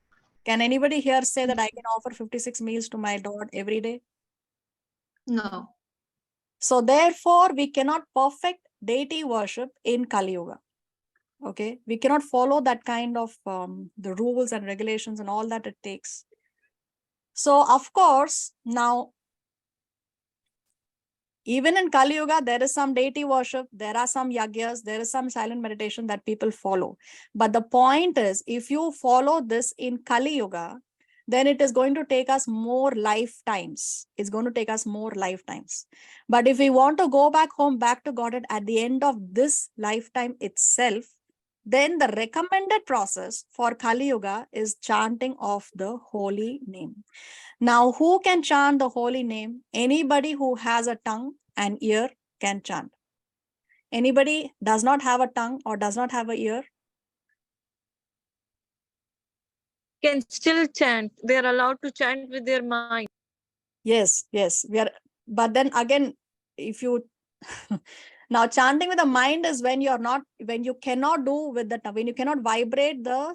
Can anybody here say that I can offer 56 meals to my Lord every day? No. So therefore, we cannot perfect deity worship in Kali Yuga. Okay, we cannot follow that kind of the rules and regulations and all that it takes. So of course, now even in Kali Yuga, there is some deity worship, there are some yagyas, there is some silent meditation that people follow. But the point is, if you follow this in Kali Yuga, then it is going to take us more lifetimes. It's going to take us more lifetimes. But if we want to go back home, back to Godhead at the end of this lifetime itself, then the recommended process for Kali Yuga is chanting of the holy name. Now, who can chant the holy name? Anybody who has a tongue and ear can chant. Anybody does not have a tongue or does not have an ear? Can still chant. They're allowed to chant with their mind. Yes, yes. But then again, if you now chanting with the mind is when you cannot do with the tongue, when you cannot vibrate the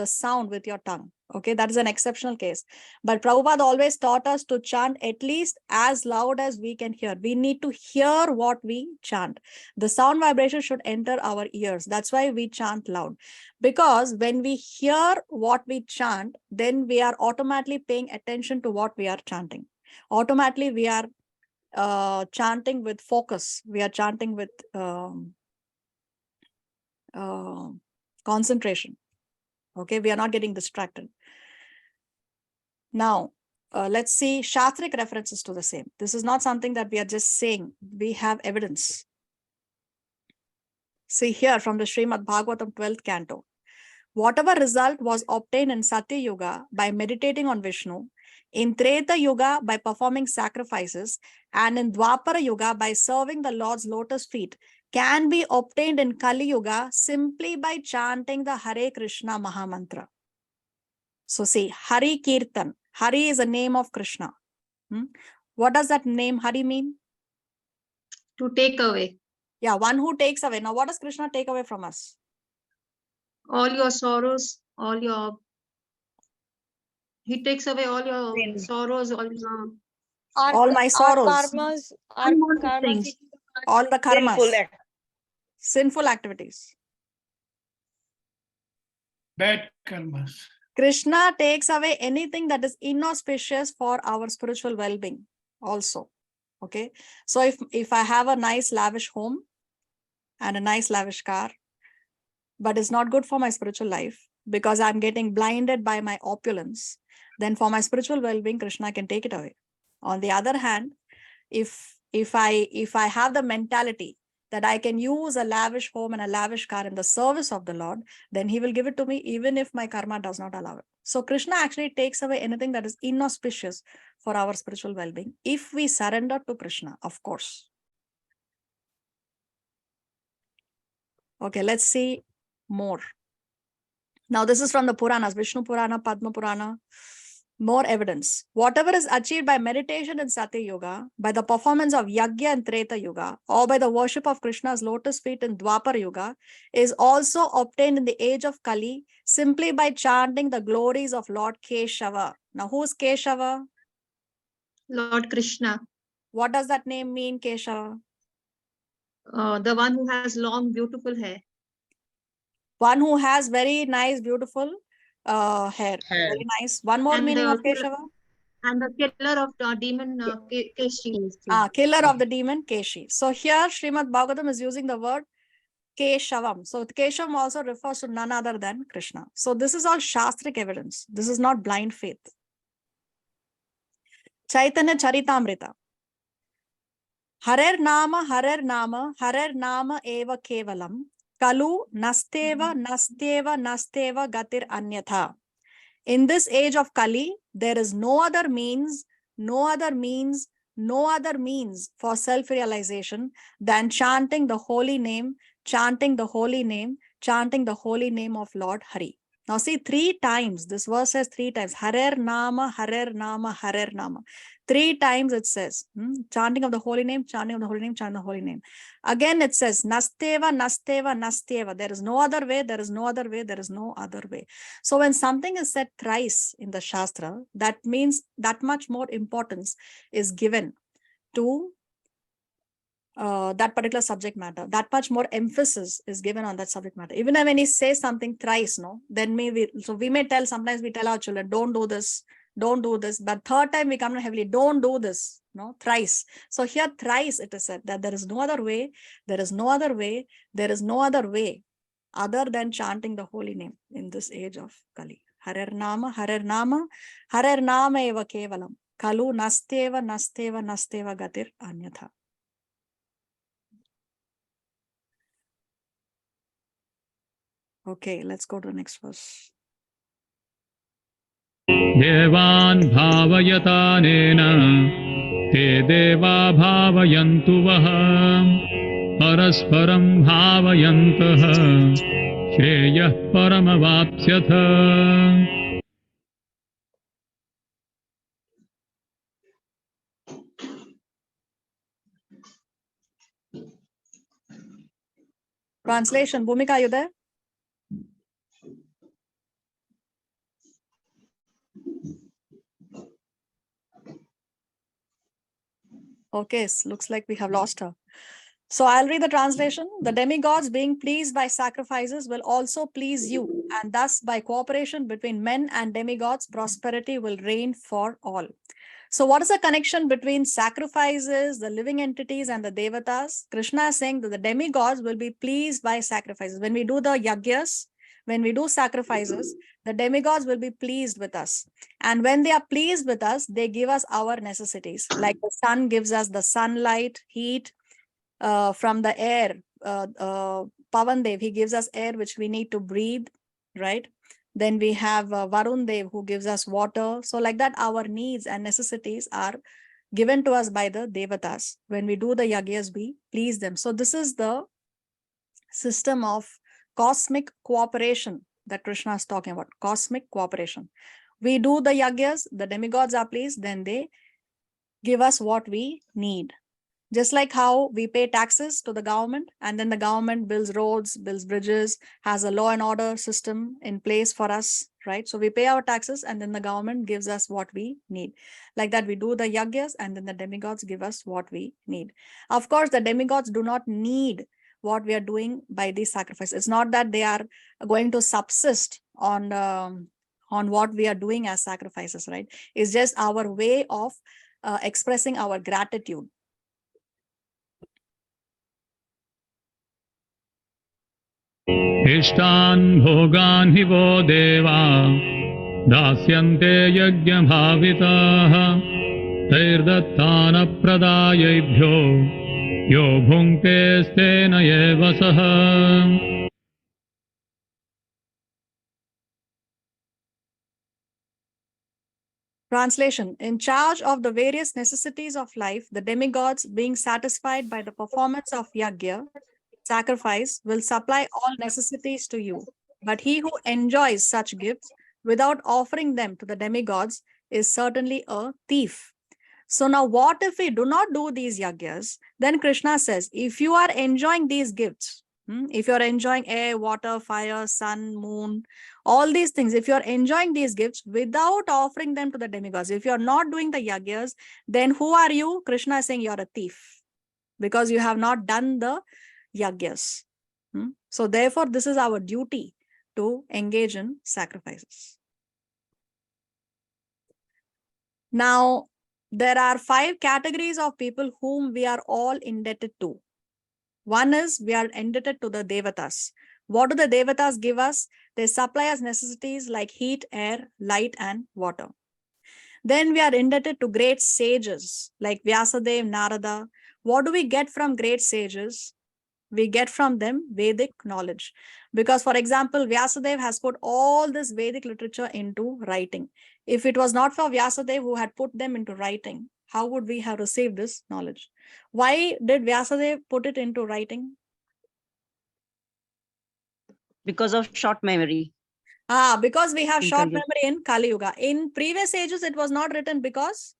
sound with your tongue. Okay, that is an exceptional case. But Prabhupada always taught us to chant at least as loud as we can hear. We need to hear what we chant. The sound vibration should enter our ears. That's why we chant loud. Because when we hear what we chant, then we are automatically paying attention to what we are chanting. Automatically, we are chanting with focus. We are chanting with concentration. Okay, we are not getting distracted. Now, let's see Shastric references to the same. This is not something that we are just saying. We have evidence. See here from the Srimad Bhagavatam 12th canto. Whatever result was obtained in Satya Yuga by meditating on Vishnu, in Treta Yuga by performing sacrifices, and in Dwapara Yuga by serving the Lord's lotus feet, can be obtained in Kali Yuga simply by chanting the Hare Krishna Mahamantra. So see, Hari Kirtan. Hari is a name of Krishna. What does that name Hari mean? To take away. Yeah, one who takes away. Now, what does Krishna take away from us? All your sorrows, he takes away all your sorrows, all my sorrows. Our karmas, all the karmas. Sinful activities. Bad karmas. Krishna takes away anything that is inauspicious for our spiritual well-being also. Okay. So if I have a nice lavish home and a nice lavish car, but it's not good for my spiritual life, because I'm getting blinded by my opulence, then for my spiritual well-being, Krishna can take it away. On the other hand, if I have the mentality that I can use a lavish home and a lavish car in the service of the Lord, then he will give it to me even if my karma does not allow it. So Krishna actually takes away anything that is inauspicious for our spiritual well-being if we surrender to Krishna, of course. Okay, let's see more. Now, this is from the Puranas, Vishnu Purana, Padma Purana. More evidence. Whatever is achieved by meditation in Satya Yuga, by the performance of Yagya in Treta Yuga, or by the worship of Krishna's lotus feet in Dwapar Yuga, is also obtained in the age of Kali simply by chanting the glories of Lord Keshava. Now, who's Keshava? Lord Krishna. What does that name mean, Keshava? The one who has long, beautiful hair. One who has very nice, beautiful hair. Very nice. One more And meaning of Keshava? And the killer of the demon Keshi. Killer of the demon Keshi. So here Srimad Bhagavatam is using the word Keshavam. So Keshavam also refers to none other than Krishna. So this is all Shastric evidence. This is not blind faith. Chaitanya Charitamrita. Harer Nama eva kevalam. Kalu nasteva gatir anyatha. In this age of Kali, there is no other means for self-realization than chanting the holy name of Lord Hari. Now see, 3 times, this verse says 3 times, Harer Nama. 3 times it says, chanting of the holy name. Again it says, Nasteva. There is no other way. So when something is said thrice in the Shastra, that means that much more importance is given to that particular subject matter. That much more emphasis is given on that subject matter. Even when he says something thrice, then sometimes we tell our children, don't do this. But third time we come heavily, don't do this, thrice. So here thrice it is said that there is no other way other than chanting the holy name in this age of Kali. Harer Nama eva kevalam. Kalu nasteva gatir anyatha. Okay, let's go to the next verse. Devan bhavayatanena te deva bhavayantu vaha parasparam bhavayantaha shreyah paramavapsyatha. Translation, Bhumika, are you there? Okay, looks like we have lost her. So I'll read the translation. The demigods, being pleased by sacrifices, will also please you, and thus by cooperation between men and demigods, prosperity will reign for all. So what is the connection between sacrifices, the living entities, and the devatas? Krishna is saying that the demigods will be pleased by sacrifices. When we do the yagyas, when we do sacrifices, the demigods will be pleased with us. And when they are pleased with us, they give us our necessities. Like the sun gives us the sunlight, heat from the air. Pavan Dev, he gives us air which we need to breathe, right? Then we have Varun Dev who gives us water. So like that, our needs and necessities are given to us by the devatas. When we do the yagyas, we please them. So this is the system of cosmic cooperation that Krishna is talking about. Cosmic cooperation. We do the yagyas, the demigods are pleased, then they give us what we need. Just like how we pay taxes to the government, and then the government builds roads, builds bridges, has a law and order system in place for us, right? So we pay our taxes, and then the government gives us what we need. Like that, we do the yagyas, and then the demigods give us what we need. Of course, the demigods do not need what we are doing by these sacrifices. It's not that they are going to subsist on what we are doing as sacrifices, right? It's just our way of expressing our gratitude. Ishtan bhogan hi vo deva dasyante yajna bhavitaha tairdattana pradayebhyo yo bhunte stena eva saha. Translation. In charge of the various necessities of life, the demigods, being satisfied by the performance of yajna, sacrifice, will supply all necessities to you. But he who enjoys such gifts without offering them to the demigods is certainly a thief. So now what if we do not do these yajnas? Then Krishna says, if you are enjoying these gifts, if you're enjoying air, water, fire, sun, moon, all these things, if you're enjoying these gifts without offering them to the demigods, if you're not doing the yajnas, then who are you? Krishna is saying you're a thief because you have not done the yajnas. So therefore, this is our duty to engage in sacrifices. Now, there are 5 categories of people whom we are all indebted to. One is we are indebted to the Devatas. What do the Devatas give us? They supply us necessities like heat, air, light, and water. Then we are indebted to great sages like Vyasadeva, Narada. What do we get from great sages? We get from them Vedic knowledge. Because, for example, Vyasadeva has put all this Vedic literature into writing. If it was not for Vyasadeva who had put them into writing, how would we have received this knowledge? Why did Vyasadeva put it into writing? Because of short memory. Because we have In short Kali memory in Kali Yuga. In previous ages, it was not written because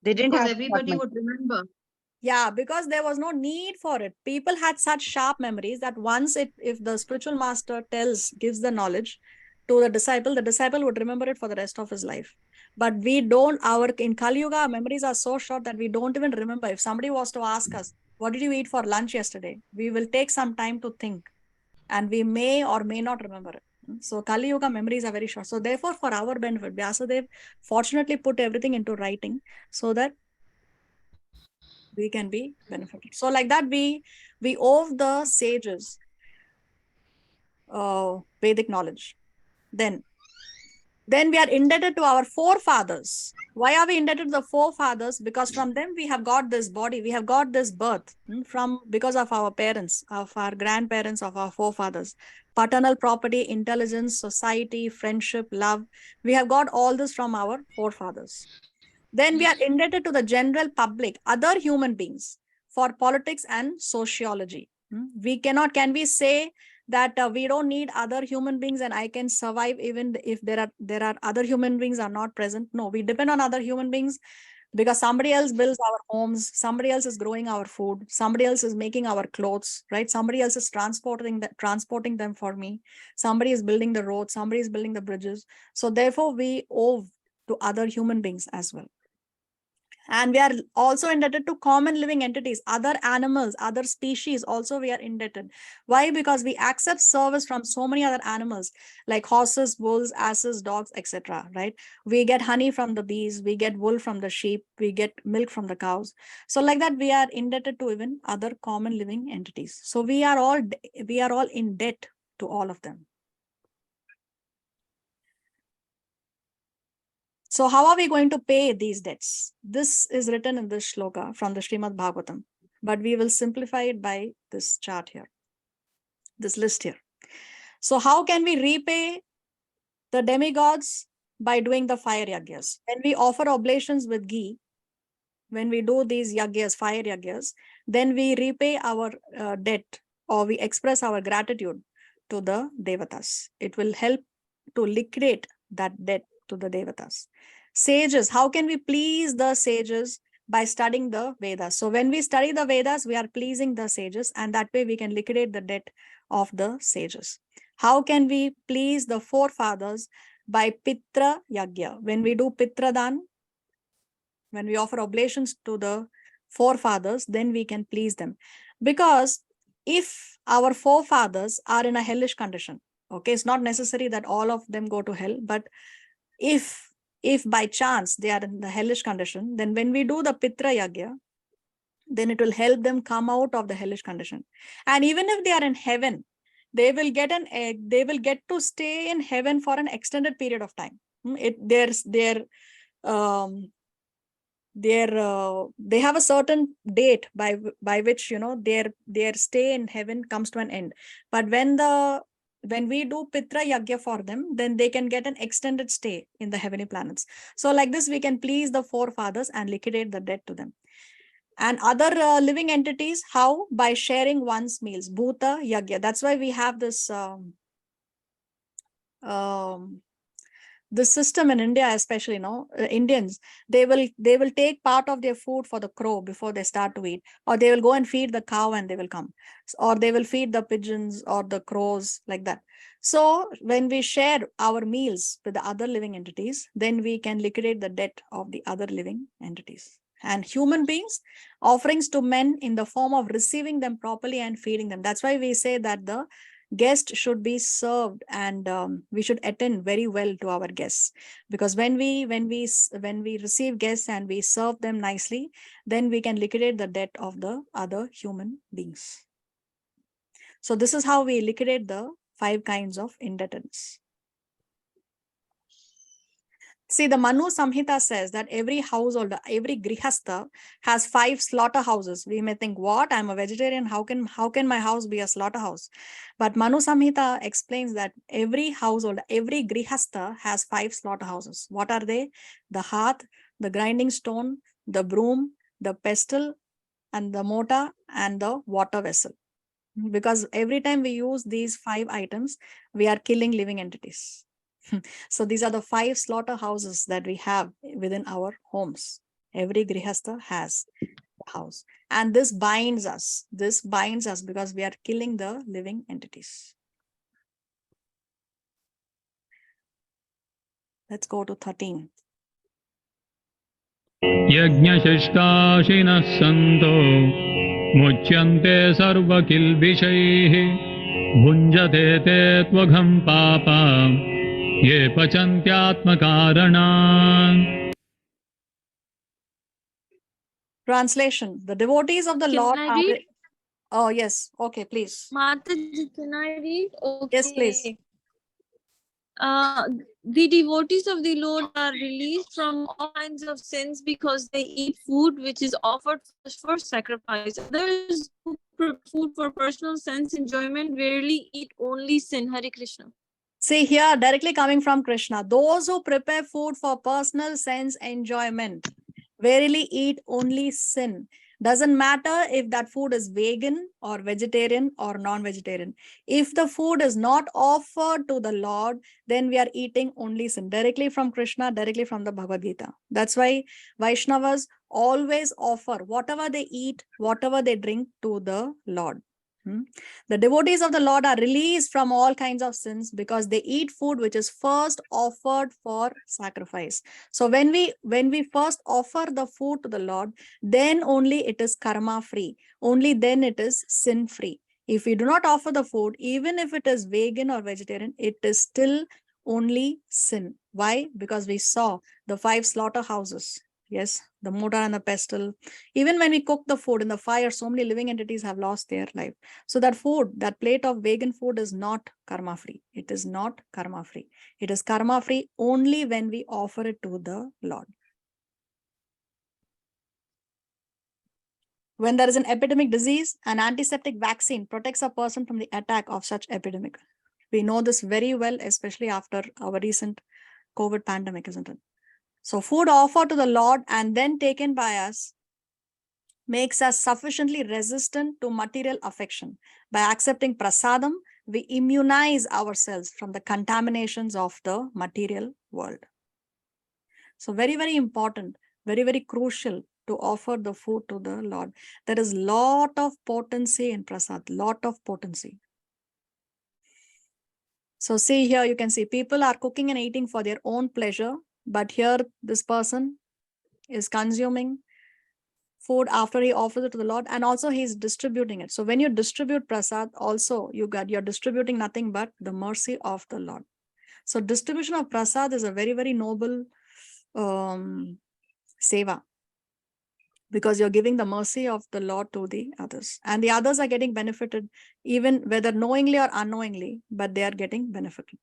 they didn't Because have everybody would remember. Yeah, because there was no need for it. People had such sharp memories that once if the spiritual master gives the knowledge to the disciple would remember it for the rest of his life. But we don't, in Kali Yuga, our memories are so short that we don't even remember. If somebody was to ask us, what did you eat for lunch yesterday? We will take some time to think and we may or may not remember it. So Kali Yuga memories are very short. So therefore, for our benefit, Vyasadeva fortunately put everything into writing so that we can be benefited. So like that, we owe the sages Vedic knowledge. Then we are indebted to our forefathers. Why are we indebted to the forefathers? Because from them we have got this body, we have got this birth because of our parents, of our grandparents, of our forefathers. Paternal property, intelligence, society, friendship, love. We have got all this from our forefathers. Then we are indebted to the general public, other human beings, for politics and sociology. Can we say that we don't need other human beings and I can survive even if there are other human beings are not present? No, we depend on other human beings because somebody else builds our homes, somebody else is growing our food, somebody else is making our clothes, right? Somebody else is transporting them for me. Somebody is building the roads, somebody is building the bridges. So therefore we owe to other human beings as well. And we are also indebted to common living entities, other animals, other species also we are indebted. Why? Because we accept service from so many other animals like horses, bulls, asses, dogs, etc. Right? We get honey from the bees, we get wool from the sheep, we get milk from the cows. So like that, we are indebted to even other common living entities. So we are all in debt to all of them. So how are we going to pay these debts? This is written in this shloka from the Srimad Bhagavatam, but we will simplify it by this chart here, this list here. So how can we repay the demigods? By doing the fire yajnas. When we offer oblations with ghee, when we do these yajnas, fire yajnas, then we repay our debt or we express our gratitude to the devatas. It will help to liquidate that debt to the devatas. Sages, how can we please the sages? By studying the Vedas. So when we study the Vedas, we are pleasing the sages, and that way we can liquidate the debt of the sages. How can we please the forefathers? By Pitra Yagya. When we do Pitradan, when we offer oblations to the forefathers, then we can please them. Because if our forefathers are in a hellish condition, okay, it's not necessary that all of them go to hell, but if by chance they are in the hellish condition, then when we do the Pitra Yagya, then it will help them come out of the hellish condition. And even if they are in heaven, they will get to stay in heaven for an extended period of time. They have a certain date by which their stay in heaven comes to an end. But when we do Pitra Yagya for them, then they can get an extended stay in the heavenly planets. So like this, we can please the forefathers and liquidate the debt to them. And other living entities, how? By sharing one's meals. Bhuta Yagya. That's why we have this system in India, especially, Indians, they will take part of their food for the crow before they start to eat, or they will go and feed the cow and they will come, or they will feed the pigeons or the crows, like that. So when we share our meals with the other living entities, then we can liquidate the debt of the other living entities. And human beings, offerings to men in the form of receiving them properly and feeding them. That's why we say that the guest should be served, and we should attend very well to our guests, because when we receive guests and we serve them nicely, then we can liquidate the debt of the other human beings. So this is how we liquidate the 5 kinds of indebtedness. See, the Manu Samhita says that every household, every grihastha has 5 slaughterhouses. We may think, what? I'm a vegetarian. How can my house be a slaughterhouse? But Manu Samhita explains that every household, every grihastha has 5 slaughterhouses. What are they? The hearth, the grinding stone, the broom, the pestle, and the mortar, and the water vessel. Because every time we use these 5 items, we are killing living entities. So these are the 5 slaughterhouses that we have within our homes. Every grihastha has a house. And this binds us. This binds us because we are killing the living entities. Let's go to 13. Yajñashishtashinas santo muchyante sarva kilvishaihi bhunjate te tvagam papa ye pachantyatmakaranam. Translation. The devotees of the Lord I are... read? Oh, yes. Okay, please. Mataji, can I read? Okay. Yes, please. The devotees of the Lord are released from all kinds of sins because they eat food which is offered for sacrifice. Others who prepare food for personal sense enjoyment rarely eat only sin. Hare Krishna. See here, directly coming from Krishna, those who prepare food for personal sense enjoyment verily eat only sin. Doesn't matter if that food is vegan or vegetarian or non-vegetarian. If the food is not offered to the Lord, then we are eating only sin. Directly from Krishna, directly from the Bhagavad Gita. That's why Vaishnavas always offer whatever they eat, whatever they drink to the Lord. The devotees of the Lord are released from all kinds of sins because they eat food which is first offered for sacrifice. So when we first offer the food to the Lord, then only it is karma free. Only then it is sin free. If we do not offer the food, even if it is vegan or vegetarian, it is still only sin. Why? Because we saw the 5 slaughterhouses. Yes, the mortar and the pestle. Even when we cook the food in the fire, so many living entities have lost their life. So that food, that plate of vegan food is not karma free. It is not karma free. It is karma free only when we offer it to the Lord. When there is an epidemic disease, an antiseptic vaccine protects a person from the attack of such epidemic. We know this very well, especially after our recent COVID pandemic, isn't it? So food offered to the Lord and then taken by us makes us sufficiently resistant to material affection. By accepting prasadam, we immunize ourselves from the contaminations of the material world. So very, very important, very, very crucial to offer the food to the Lord. There is lot of potency in prasad, lot of potency. So see here, you can see people are cooking and eating for their own pleasure, but here this person is consuming food after he offers it to the Lord, and also he's distributing it. So when you distribute prasad, also you're distributing nothing but the mercy of the Lord. So distribution of prasad is a very, very noble seva. because you're giving the mercy of the Lord to the others. And the others are getting benefited, even whether knowingly or unknowingly, but they are getting benefited.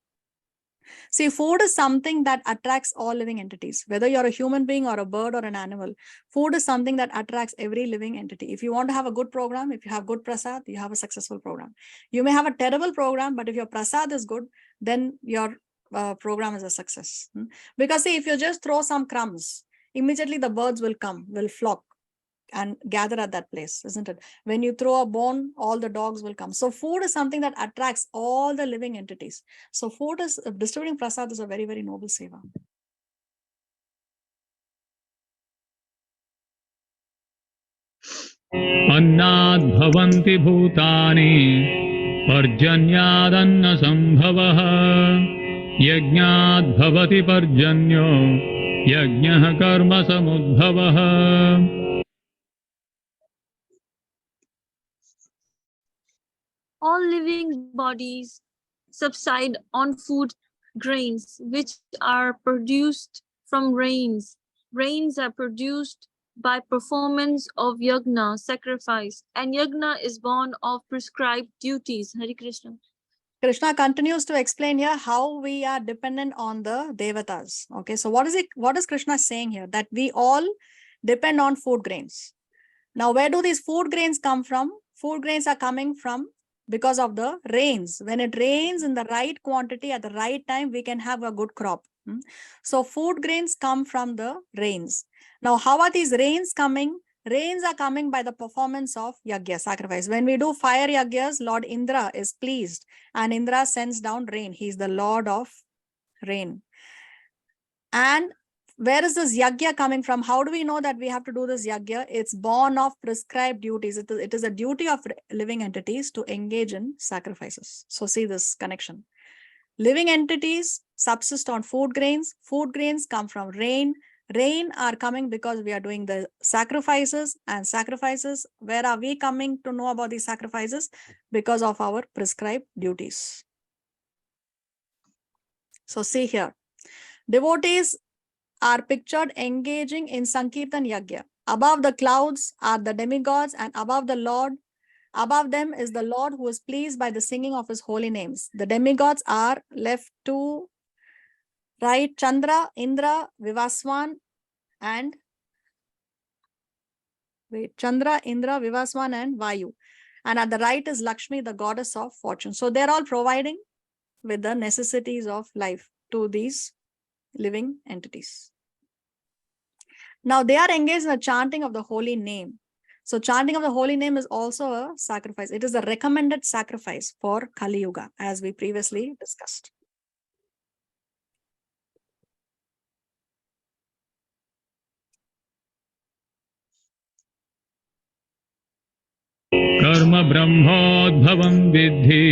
See, food is something that attracts all living entities. Whether you're a human being or a bird or an animal, food is something that attracts every living entity. If you want to have a good program, if you have good prasad, you have a successful program. You may have a terrible program, but if your prasad is good, then your program is a success. Because see, if you just throw some crumbs, immediately the birds will come, will flock and gather at that place, isn't it? When you throw a bone, all the dogs will come. So food is something that attracts all the living entities. So food is, distributing prasad is a very, very noble seva. अन्नाद् भवन्ति भूतानि पर्जन्यादन्न सम्भवः यज्ञाद् भवति पर्जन्यो यज्ञः कर्म समुद्भवः. All living bodies subside on food grains, which are produced from rains. Rains are produced by performance of yagna, sacrifice, and yagna is born of prescribed duties. Hare Krishna. Krishna continues to explain here how we are dependent on the devatas. Okay, so what is Krishna saying here? That we all depend on food grains. Now, where do these food grains come from? Food grains are coming from because of the rains. When it rains in the right quantity at the right time, we can have a good crop. So food grains come from the rains. Now, how are these rains coming? Rains are coming by the performance of yagya, sacrifice. When we do fire yagyas, Lord Indra is pleased and Indra sends down rain. He is the Lord of rain. And where is this yagya coming from? How do we know that we have to do this yagya? It's born of prescribed duties. It is a duty of living entities to engage in sacrifices. So see this connection. Living entities subsist on food grains. Food grains come from rain. Rain are coming because we are doing the sacrifices, and sacrifices, where are we coming to know about these sacrifices? Because of our prescribed duties. So see here. Devotees are pictured engaging in Sankirtan Yagya. Above the clouds are the demigods, and above the Lord, above them is the Lord who is pleased by the singing of his holy names. The demigods are left to right, Chandra, Indra, Vivaswan, and Chandra, Indra, Vivaswan, and Vayu. And at the right is Lakshmi, the goddess of fortune. So they're all providing with the necessities of life to these living entities. Now they are engaged in the chanting of the holy name. So chanting of the holy name is also a sacrifice. It is a recommended sacrifice for Kali Yuga, as we previously discussed. कर्म ब्रह्मोद्भवं विद्धि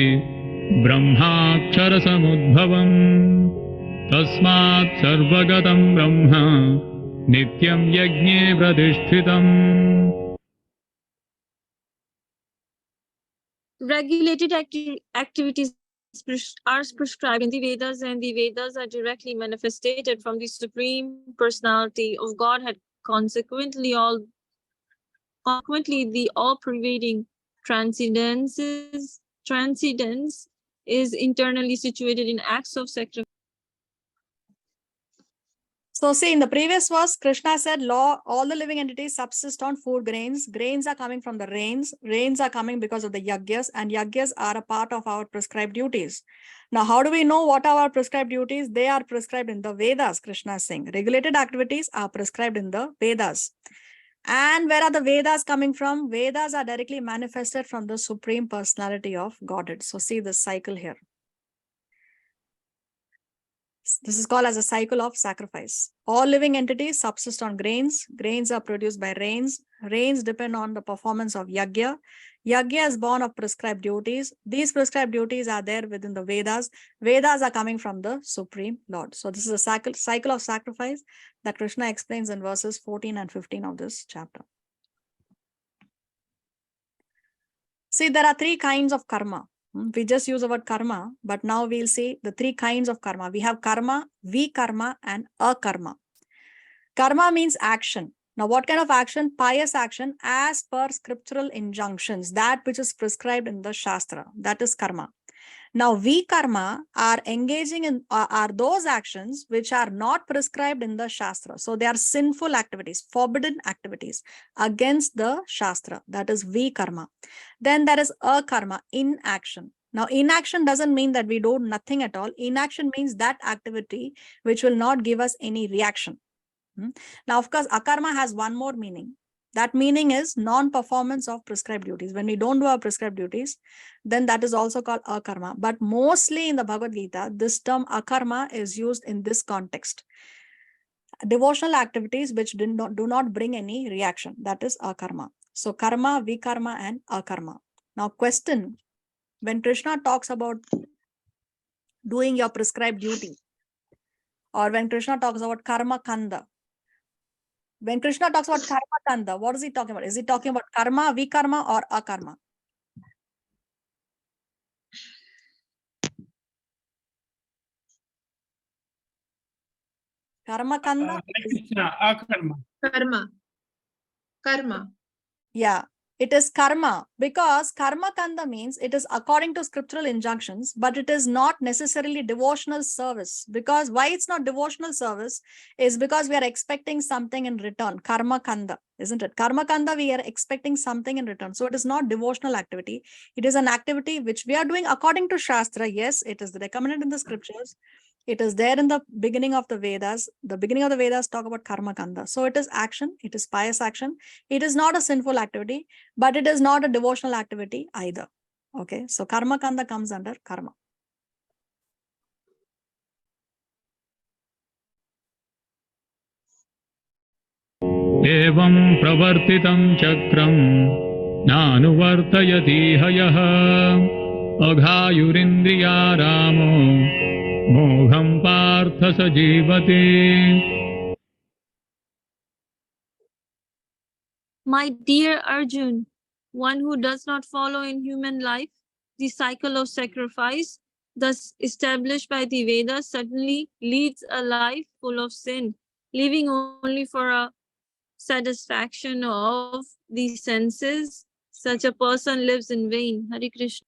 ब्रह्माक्षर समुद्भवं तस्मात् सर्वगतं ब्रह्म नित्यं यज्ञे प्रतिष्ठितम्. Regulated activities are prescribed in the Vedas, and the Vedas are directly manifested from the Supreme Personality of Godhead. Consequently, the all-pervading transcendence is internally situated in acts of sacrifice. So see, in the previous verse, Krishna said, all the living entities subsist on food grains. Grains are coming from the rains. Rains are coming because of the yagyas, and yagyas are a part of our prescribed duties. Now, how do we know what are our prescribed duties? They are prescribed in the Vedas, Krishna is saying. Regulated activities are prescribed in the Vedas. And where are the Vedas coming from? Vedas are directly manifested from the Supreme Personality of Godhead. So see this cycle here. This is called as a cycle of sacrifice. All living entities subsist on grains. Grains are produced by rains. Rains depend on the performance of yagya. Yagya is born of prescribed duties. These prescribed duties are there within the Vedas. Vedas are coming from the Supreme Lord. So this is a cycle of sacrifice that Krishna explains in verses 14 and 15 of this chapter. See, there are three kinds of karma. We just use the word karma, but now we'll see the three kinds of karma. We have karma, vikarma, and akarma. Karma means action. Now, what kind of action? Pious action as per scriptural injunctions, that which is prescribed in the Shastra, that is karma. Now, vikarma are engaging in are those actions which are not prescribed in the Shastra. So they are sinful activities, forbidden activities against the Shastra. That is vikarma. Then there is akarma, inaction. Now, inaction doesn't mean that we do nothing at all. Inaction means that activity which will not give us any reaction. Now, of course, akarma has one more meaning. That meaning is non-performance of prescribed duties. When we don't do our prescribed duties, then that is also called akarma. But mostly in the Bhagavad Gita, this term akarma is used in this context. Devotional activities which do not bring any reaction. That is akarma. So karma, vikarma, and akarma. Now, question: when Krishna talks about doing your prescribed duty, or when Krishna talks about karma kanda, when Krishna talks about karma kanda, what is he talking about? Is he talking about karma, vikarma, or akarma? Karma kanda? Akarma. Karma. Yeah, it is karma, because karma kanda means it is according to scriptural injunctions, but it is not necessarily devotional service. Because why it's not devotional service is because we are expecting something in return. Karma kanda, isn't it? Karma kanda, we are expecting something in return. So it is not devotional activity. It is an activity which we are doing according to Shastra. Yes, it is recommended in the scriptures. It is there in the beginning of the Vedas. The beginning of the Vedas talk about karma kanda. So it is action. It is pious action. It is not a sinful activity, but it is not a devotional activity either. Okay. So karma kanda comes under karma. एवं प्रवर्तितं चक्रं नानुवर्तयति हयः अघायुरिन्द्रिया रामो मोघं पार्थ स जीवति. My dear Arjun, one who does not follow in human life the cycle of sacrifice, thus established by the Vedas, suddenly leads a life full of sin, living only for a satisfaction of the senses. Such a person lives in vain. Hare Krishna.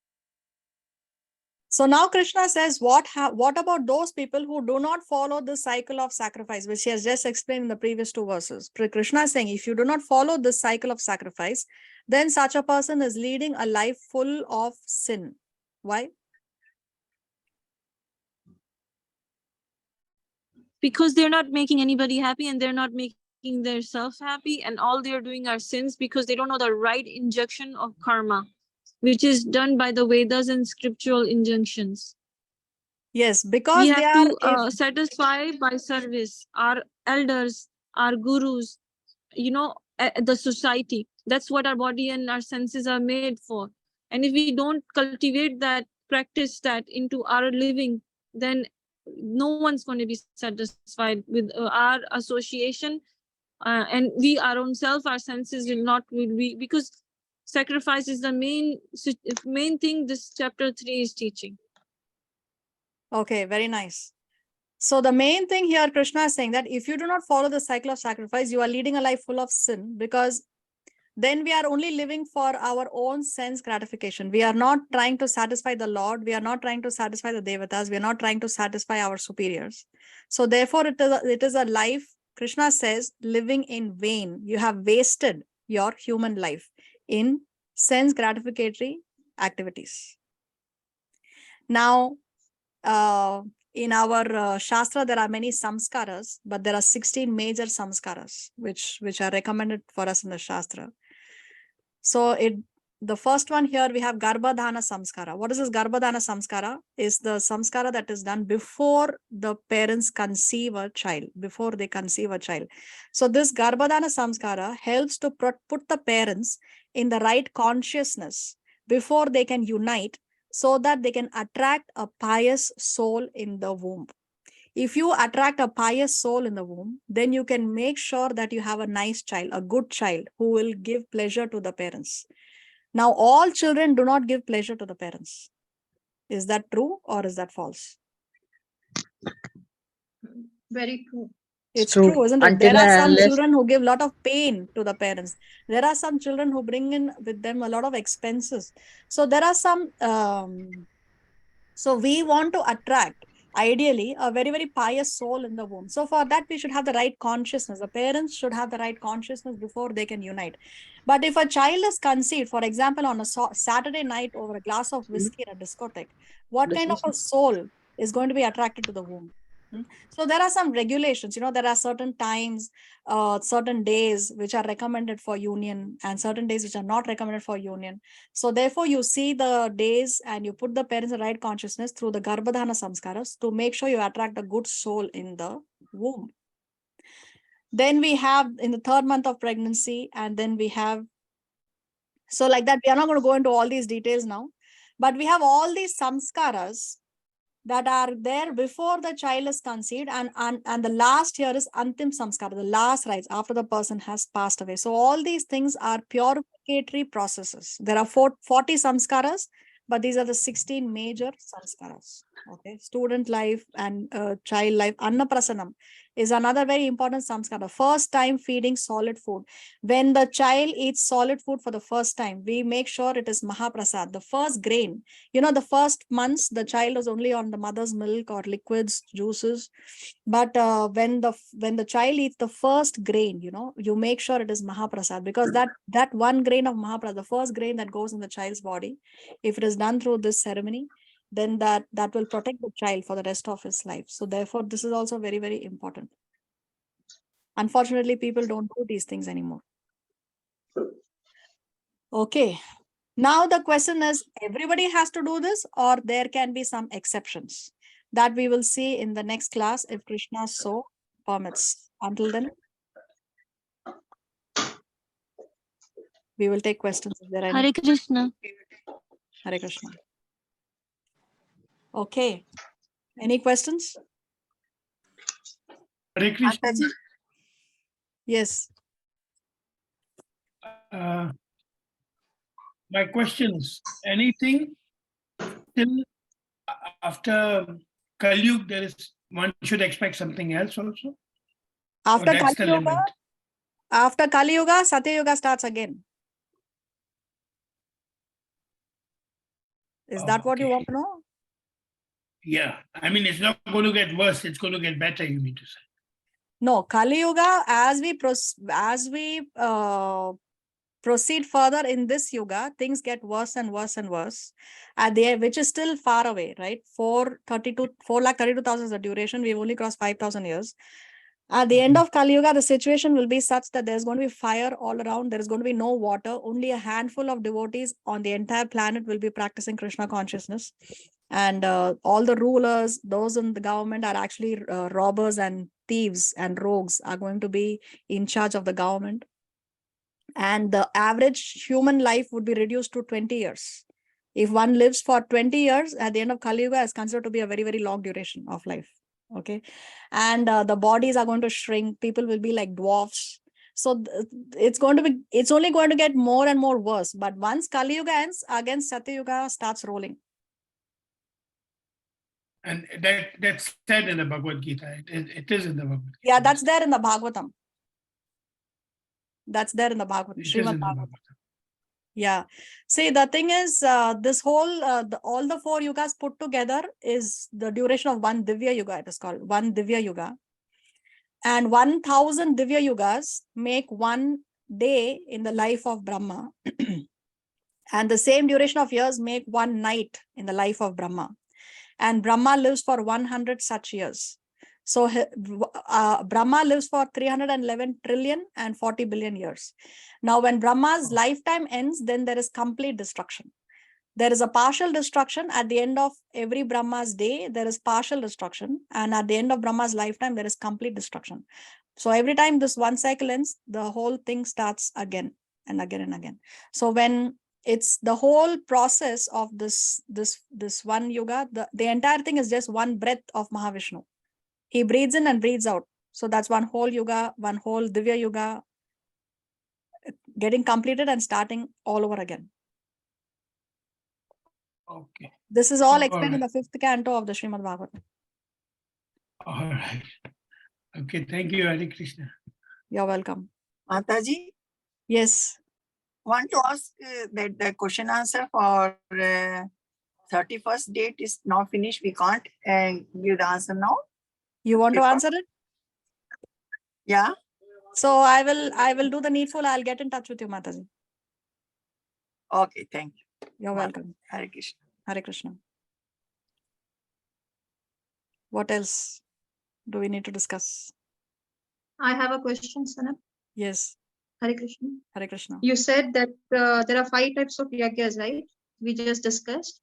So now Krishna says, what about those people who do not follow the cycle of sacrifice, which he has just explained in the previous two verses. Krishna is saying, if you do not follow this cycle of sacrifice, then such a person is leading a life full of sin. Why? Because they're not making anybody happy, and they're not making themselves happy, and all they're doing are sins because they don't know the right injunction of karma, which is done by the Vedas and scriptural injunctions. Yes, because we have to satisfy by service our elders, our gurus, the society. That's what our body and our senses are made for. And if we don't cultivate that, practice that into our living, then no one's going to be satisfied with our association, and we, our own self, our senses will be, because sacrifice is the main thing this chapter 3 is teaching. Okay, very nice. So the main thing here, Krishna is saying that if you do not follow the cycle of sacrifice, you are leading a life full of sin, because then we are only living for our own sense gratification. We are not trying to satisfy the Lord. We are not trying to satisfy the Devatas. We are not trying to satisfy our superiors. So therefore, it is a life, Krishna says, living in vain. You have wasted your human life in sense gratificatory activities. Now, in our Shastra, there are many samskaras, but there are 16 major samskaras, which are recommended for us in the Shastra. So the first one here, we have Garbhadhana Samskara. What is this Garbhadhana Samskara? Is the samskara that is done before the parents conceive a child, before they conceive a child. So this Garbhadhana Samskara helps to put the parents in the right consciousness before they can unite, so that they can attract a pious soul in the womb. If you attract a pious soul in the womb, then you can make sure that you have a nice child, a good child who will give pleasure to the parents. Now, all children do not give pleasure to the parents. Is that true or is that false? Very true. It's true, isn't it? Until There are some unless children who give a lot of pain to the parents. There are some children who bring in with them a lot of expenses. So there are some, so we want to attract, ideally, a very, very pious soul in the womb. So for that, we should have the right consciousness. The parents should have the right consciousness before they can unite. But if a child is conceived, for example, on a Saturday night over a glass of whiskey in a discotheque, what kind of a soul is going to be attracted to the womb? So there are some regulations, there are certain times, certain days which are recommended for union and certain days which are not recommended for union. So therefore you see the days and you put the parents in the right consciousness through the Garbhadhana samskaras to make sure you attract a good soul in the womb. Then we have in the 3rd month of pregnancy, and then we have, so like that, we are not going to go into all these details now, but we have all these samskaras that are there before the child is conceived, and the last here is Antim Samskara, the last rites after the person has passed away. So all these things are purificatory processes. There are 40 samskaras, but these are the 16 major samskaras. Okay, student life and child life. Annaprasanam is another very important samskara. First time feeding solid food. When the child eats solid food for the first time, we make sure it is Mahaprasad, the first grain. The first months, the child is only on the mother's milk or liquids, juices. But when the child eats the first grain, you make sure it is Mahaprasad, because that one grain of Mahaprasad, the first grain that goes in the child's body, if it is done through this ceremony, then that will protect the child for the rest of his life. So therefore, this is also very, very important. Unfortunately, people don't do these things anymore. Okay. Now the question is, everybody has to do this, or there can be some exceptions? That we will see in the next class if Krishna so permits. Until then, we will take questions if there are any. Hare Krishna. Hare Krishna. Okay. Any questions? Hare Krishna. Antaji? Yes. My questions. Anything till after Kali Yuga, there is one should expect something else also? After Or that's Kali the Yuga, limit? after Kali Yuga, Satya Yuga starts again. Is that what you want to know? Yeah. I mean, it's not going to get worse. It's going to get better, you mean to say. No, Kali Yuga, as we proceed further in this yuga, things get worse and worse and worse. Which is still far away, right? 432,000 is the duration. We've only crossed 5,000 years. At the end of Kali Yuga, the situation will be such that there's going to be fire all around. There is going to be no water. Only a handful of devotees on the entire planet will be practicing Krishna consciousness. And all the rulers, those in the government, are actually robbers and thieves and rogues are going to be in charge of the government. And the average human life would be reduced to 20 years. If one lives for 20 years, at the end of Kali Yuga, is considered to be a very, very long duration of life. Okay. And the bodies are going to shrink. People will be like dwarfs. So it's only going to get more and more worse. But once Kali Yuga ends, again Satya Yuga starts rolling. And that's said in the Bhagavad Gita. It is in the Bhagavad Gita. Yeah, that's there in the Bhagavatam. That's there in the Bhagavatam. It is Srimad in the Bhagavatam. Bhagavad. Yeah. See, the thing is, this whole, all the 4 yugas put together is the duration of one Divya Yuga. It is called one Divya Yuga. And 1,000 Divya Yugas make one day in the life of Brahma. And the same duration of years make one night in the life of Brahma. And Brahma lives for 100 such years. So Brahma lives for 311 trillion and 40 billion years. Now, when Brahma's lifetime ends, then there is complete destruction. There is a partial destruction at the end of every Brahma's day. There is partial destruction. And at the end of Brahma's lifetime, there is complete destruction. So every time this one cycle ends, the whole thing starts again and again and again. So when it's the whole process of this one yuga, the entire thing is just one breath of Mahavishnu. He breathes in and breathes out. So that's one whole yuga, one whole Divya Yuga getting completed and starting all over again. Okay. This is all All explained in right. the 5th canto of the Srimad Bhagavatam. All right. Okay, thank you, Hare Krishna. You're welcome. Mataji, Yes. want to ask that the question answer for 31st date is now finished. We can't give the answer now. You want to Paper? answer it? Yeah. So I will do the needful. I'll get in touch with you, Mataji. Okay, thank you. You're welcome. Hare Krishna. Hare Krishna. What else do we need to discuss? I have a question, Sanat. Yes. Hare Krishna. Hare Krishna. You said that there are 5 types of yagyas, right? We just discussed.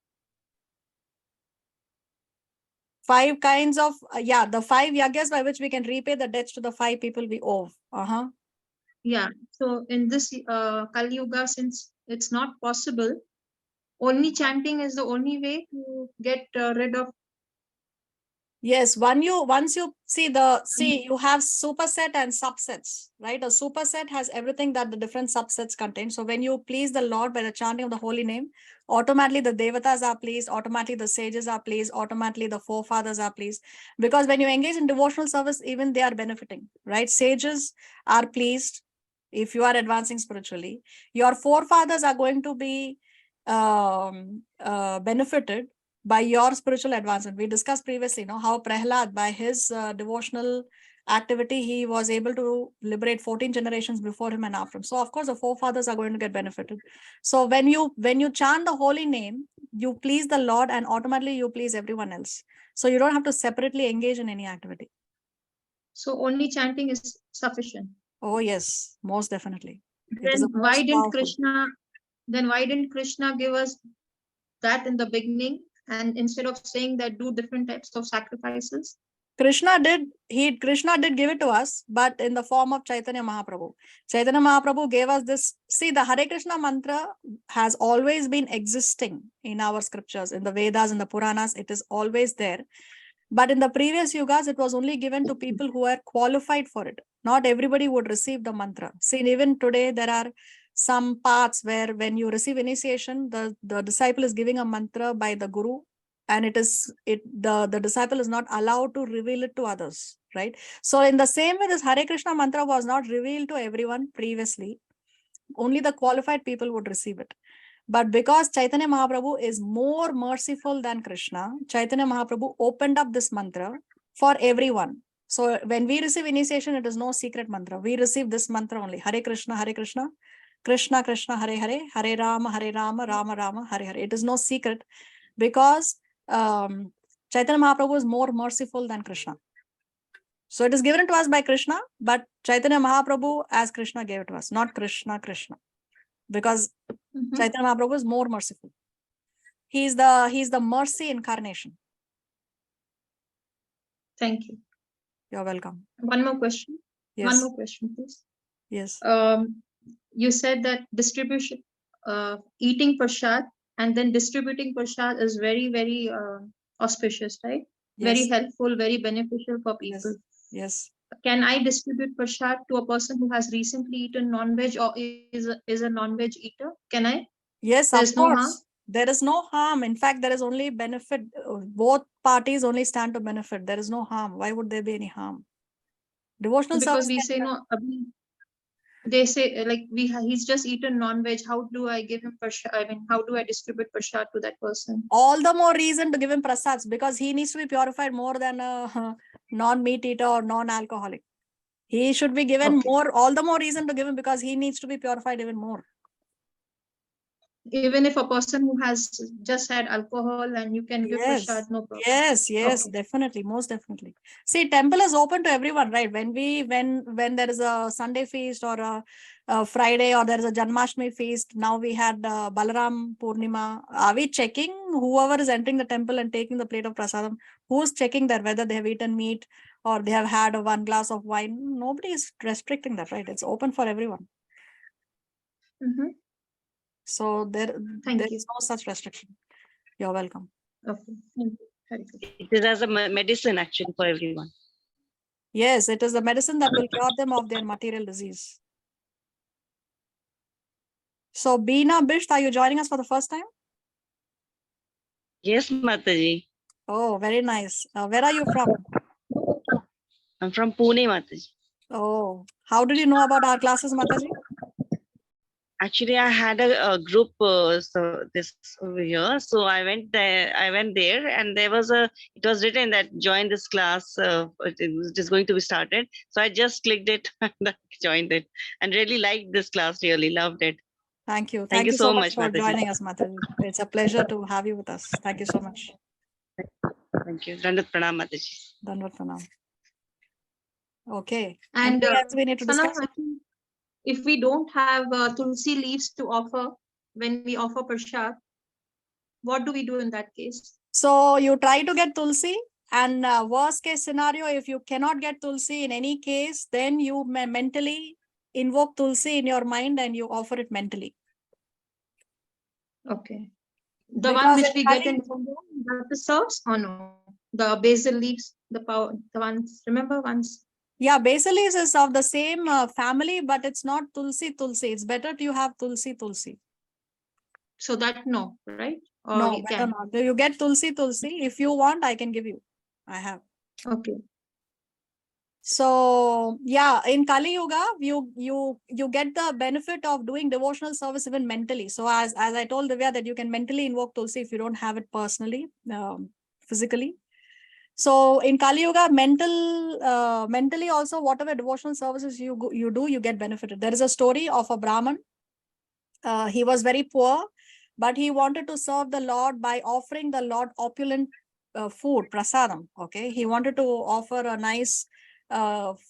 5 kinds of, the 5 yagyas by which we can repay the debts to the 5 people we owe. Yeah. So in this Kali Yuga, since it's not possible, only chanting is the only way to get rid of. Yes, once you see you have superset and subsets, right? A superset has everything that the different subsets contain. So when you please the Lord by the chanting of the holy name, automatically the devatas are pleased, automatically the sages are pleased, automatically the forefathers are pleased. Because when you engage in devotional service, even they are benefiting, right? Sages are pleased if you are advancing spiritually. Your forefathers are going to be benefited by your spiritual advancement. We discussed previously, how Prahlad, by his devotional activity, he was able to liberate 14 generations before him and after him. So of course the forefathers are going to get benefited. So when you chant the holy name, you please the Lord and automatically you please everyone else. So you don't have to separately engage in any activity. So only chanting is sufficient. Oh yes, most definitely. Then why didn't Krishna give us that in the beginning, and instead of saying that do different types of sacrifices? Krishna did give it to us, but in the form of Chaitanya Mahaprabhu. Chaitanya Mahaprabhu gave us this. See, the Hare Krishna mantra has always been existing in our scriptures, in the Vedas, in the Puranas. It is always there. But in the previous yugas, it was only given to people who are qualified for it. Not everybody would receive the mantra. See, even today, there are some paths where when you receive initiation, the disciple is giving a mantra by the guru, and the disciple is not allowed to reveal it to others, right? So in the same way, this Hare Krishna mantra was not revealed to everyone previously. Only the qualified people would receive it. But because Chaitanya Mahaprabhu is more merciful than Krishna, Chaitanya Mahaprabhu opened up this mantra for everyone. So when we receive initiation, it is no secret mantra. We receive this mantra only. Hare Krishna, Krishna Krishna, Hare Hare, Hare Rama, Rama Rama, Hare Hare. It is no secret because Chaitanya Mahaprabhu is more merciful than Krishna. So it is given to us by Krishna, but Chaitanya Mahaprabhu as Krishna gave it to us, not Krishna. Because Chaitanya Mahaprabhu is more merciful. He's the mercy incarnation. Thank you. You're welcome. One more question. Yes. One more question, please. Yes. You said that distribution, eating prasad and then distributing prasad is very, very auspicious, right? Yes. Very helpful, very beneficial for people. Yes. Can I distribute prasad to a person who has recently eaten non-veg or is a non-veg eater? Can I? Yes, There's of course. No harm? There is no harm. In fact, there is only benefit. Both parties only stand to benefit. There is no harm. Why would there be any harm? Devotional because service. We say no. They say like he's just eaten non-veg. How do I give him prasad? I mean, how do I distribute prasad to that person? All the more reason to give him prasads because he needs to be purified more than a non-meat eater or non-alcoholic. He should be given more. All the more reason to give him because he needs to be purified even more. Even if a person who has just had alcohol and you can give prasad, no problem. Yes, definitely, most definitely. See, temple is open to everyone, right? When there is a Sunday feast or a Friday or there is a Janmashtami feast, now we had Balaram Purnima. Are we checking whoever is entering the temple and taking the plate of prasadam? Who's checking that whether they have eaten meat or they have had one glass of wine? Nobody is restricting that, right? It's open for everyone. So there is no such restriction. You're welcome. Okay. Thank you. It is as a medicine actually for everyone. Yes, it is the medicine that will cure them of their material disease. So, Beena Bisht, are you joining us for the first time? Yes, Mataji. Oh, very nice. Where are you from? I'm from Pune, Mataji. Oh, how did you know about our classes, Mataji? Actually, I had a group so this over here. So I went there. And there was it was written that join this class. It is going to be started. So I just clicked it and I joined it, and really liked this class. Really loved it. Thank you. Thank you so so much much, for Mataji. joining us, Mataji. It's a pleasure to have you with us. Thank you so much. Thank you. Dandat pranam, Mataji. Dandavat pranam. Okay. And Anything else we need to Sana, discuss? if we don't have tulsi leaves to offer when we offer prasad, what do we do in that case? So you try to get tulsi, and worst case scenario, if you cannot get tulsi in any case, then you mentally invoke tulsi in your mind and you offer it mentally. Okay. The one which we get in the serves or no? The basil leaves, the ones, remember once? Yeah, basil leaves is of the same family, but it's not tulsi. It's better to have tulsi. So that no, right? Or No, you better can. not. You get tulsi. If you want, I can give you. I have. Okay. So yeah, in Kali Yuga, you get the benefit of doing devotional service even mentally. So as I told Divya, that you can mentally invoke tulsi if you don't have it personally, physically. So in Kali Yuga, mentally also, whatever devotional services you do, you get benefited. There is a story of a Brahman. He was very poor, but he wanted to serve the Lord by offering the Lord opulent food, prasadam. Okay, he wanted to offer a nice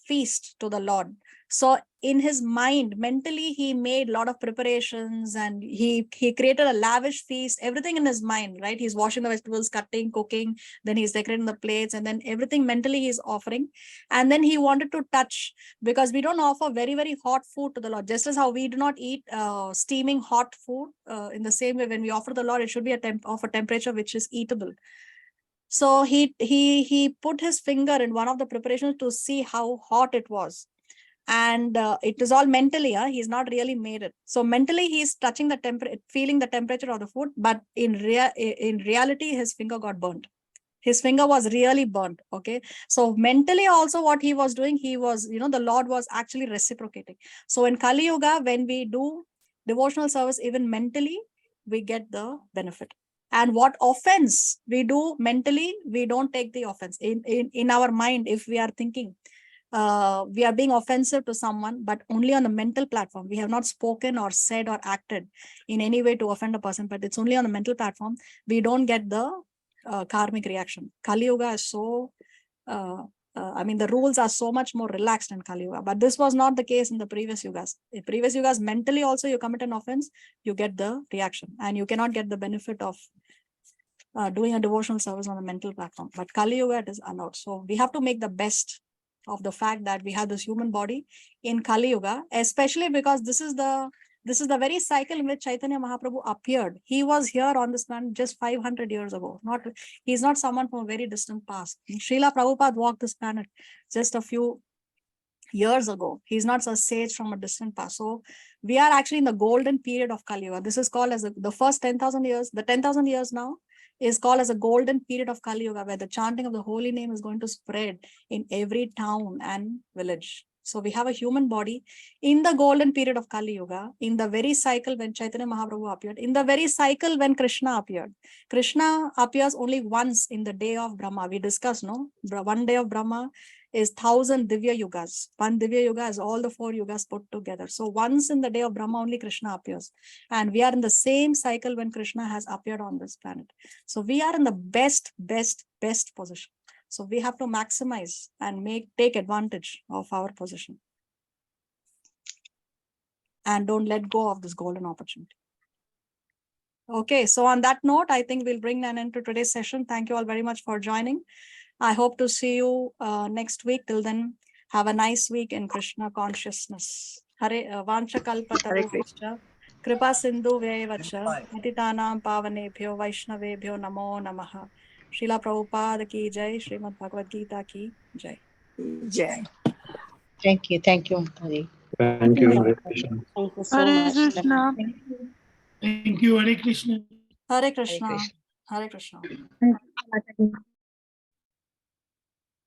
feast to the Lord. So in his mind, mentally, he made a lot of preparations, and he created a lavish feast, everything in his mind, right? He's washing the vegetables, cutting, cooking, then he's decorating the plates, and then everything mentally he's offering. And then he wanted to touch, because we don't offer very, very hot food to the Lord. Just as how we do not eat steaming hot food, in the same way, when we offer the Lord, it should be of a temperature which is eatable. So he put his finger in one of the preparations to see how hot it was. And it is all mentally, he's not really made it. So mentally he's touching the temperature, feeling the temperature of the food, but in reality, his finger got burnt. His finger was really burnt. Okay. So mentally also what he was doing, he was, the Lord was actually reciprocating. So in Kali Yuga, when we do devotional service, even mentally, we get the benefit. And what offense we do mentally, we don't take the offense. In our mind, if we are thinking, we are being offensive to someone, but only on the mental platform. We have not spoken or said or acted in any way to offend a person, but it's only on the mental platform. We don't get the karmic reaction. Kali Yuga is so, the rules are so much more relaxed in Kali Yuga, but this was not the case in the previous Yugas. In previous Yugas, mentally also you commit an offense, you get the reaction, and you cannot get the benefit of doing a devotional service on the mental platform. But Kali Yuga, it is allowed. So we have to make the best of the fact that we have this human body in Kali Yuga, especially because this is the very cycle in which Chaitanya Mahaprabhu appeared. He was here on this planet just 500 years ago. He's not someone from a very distant past. Srila Prabhupada walked this planet just a few years ago. He's not a sage from a distant past. So we are actually in the golden period of Kali Yuga. This is called as the first 10,000 years. The 10,000 years now is called as a golden period of Kali Yuga, where the chanting of the holy name is going to spread in every town and village. So we have a human body in the golden period of Kali Yuga, in the very cycle when Chaitanya Mahaprabhu appeared, in the very cycle when Krishna appeared. Krishna appears only once in the day of Brahma. We discussed, no? One day of Brahma is 1,000 Divya Yugas. One Divya Yuga is all the 4 Yugas put together. So once in the day of Brahma, only Krishna appears. And we are in the same cycle when Krishna has appeared on this planet. So we are in the best position. So we have to maximize and take advantage of our position. And don't let go of this golden opportunity. Okay, so on that note, I think we'll bring an end to today's session. Thank you all very much for joining. I hope to see you next week. Till then, have a nice week in Krishna consciousness. Hare Vancha Kalpataruhascha Kripa Sindhu Vyevacha Patitanam Pavanebhyo Vaishnavebhyo Namo Namaha. Srila Prabhupada ki jai, Srimad Bhagavad Gita ki jai. Jai. Thank you, Mataji. Thank you. Hare Krishna. Thank you so Hare much. Krishna. Thank you, Hare Krishna. Hare Krishna. Hare Krishna. Thank you.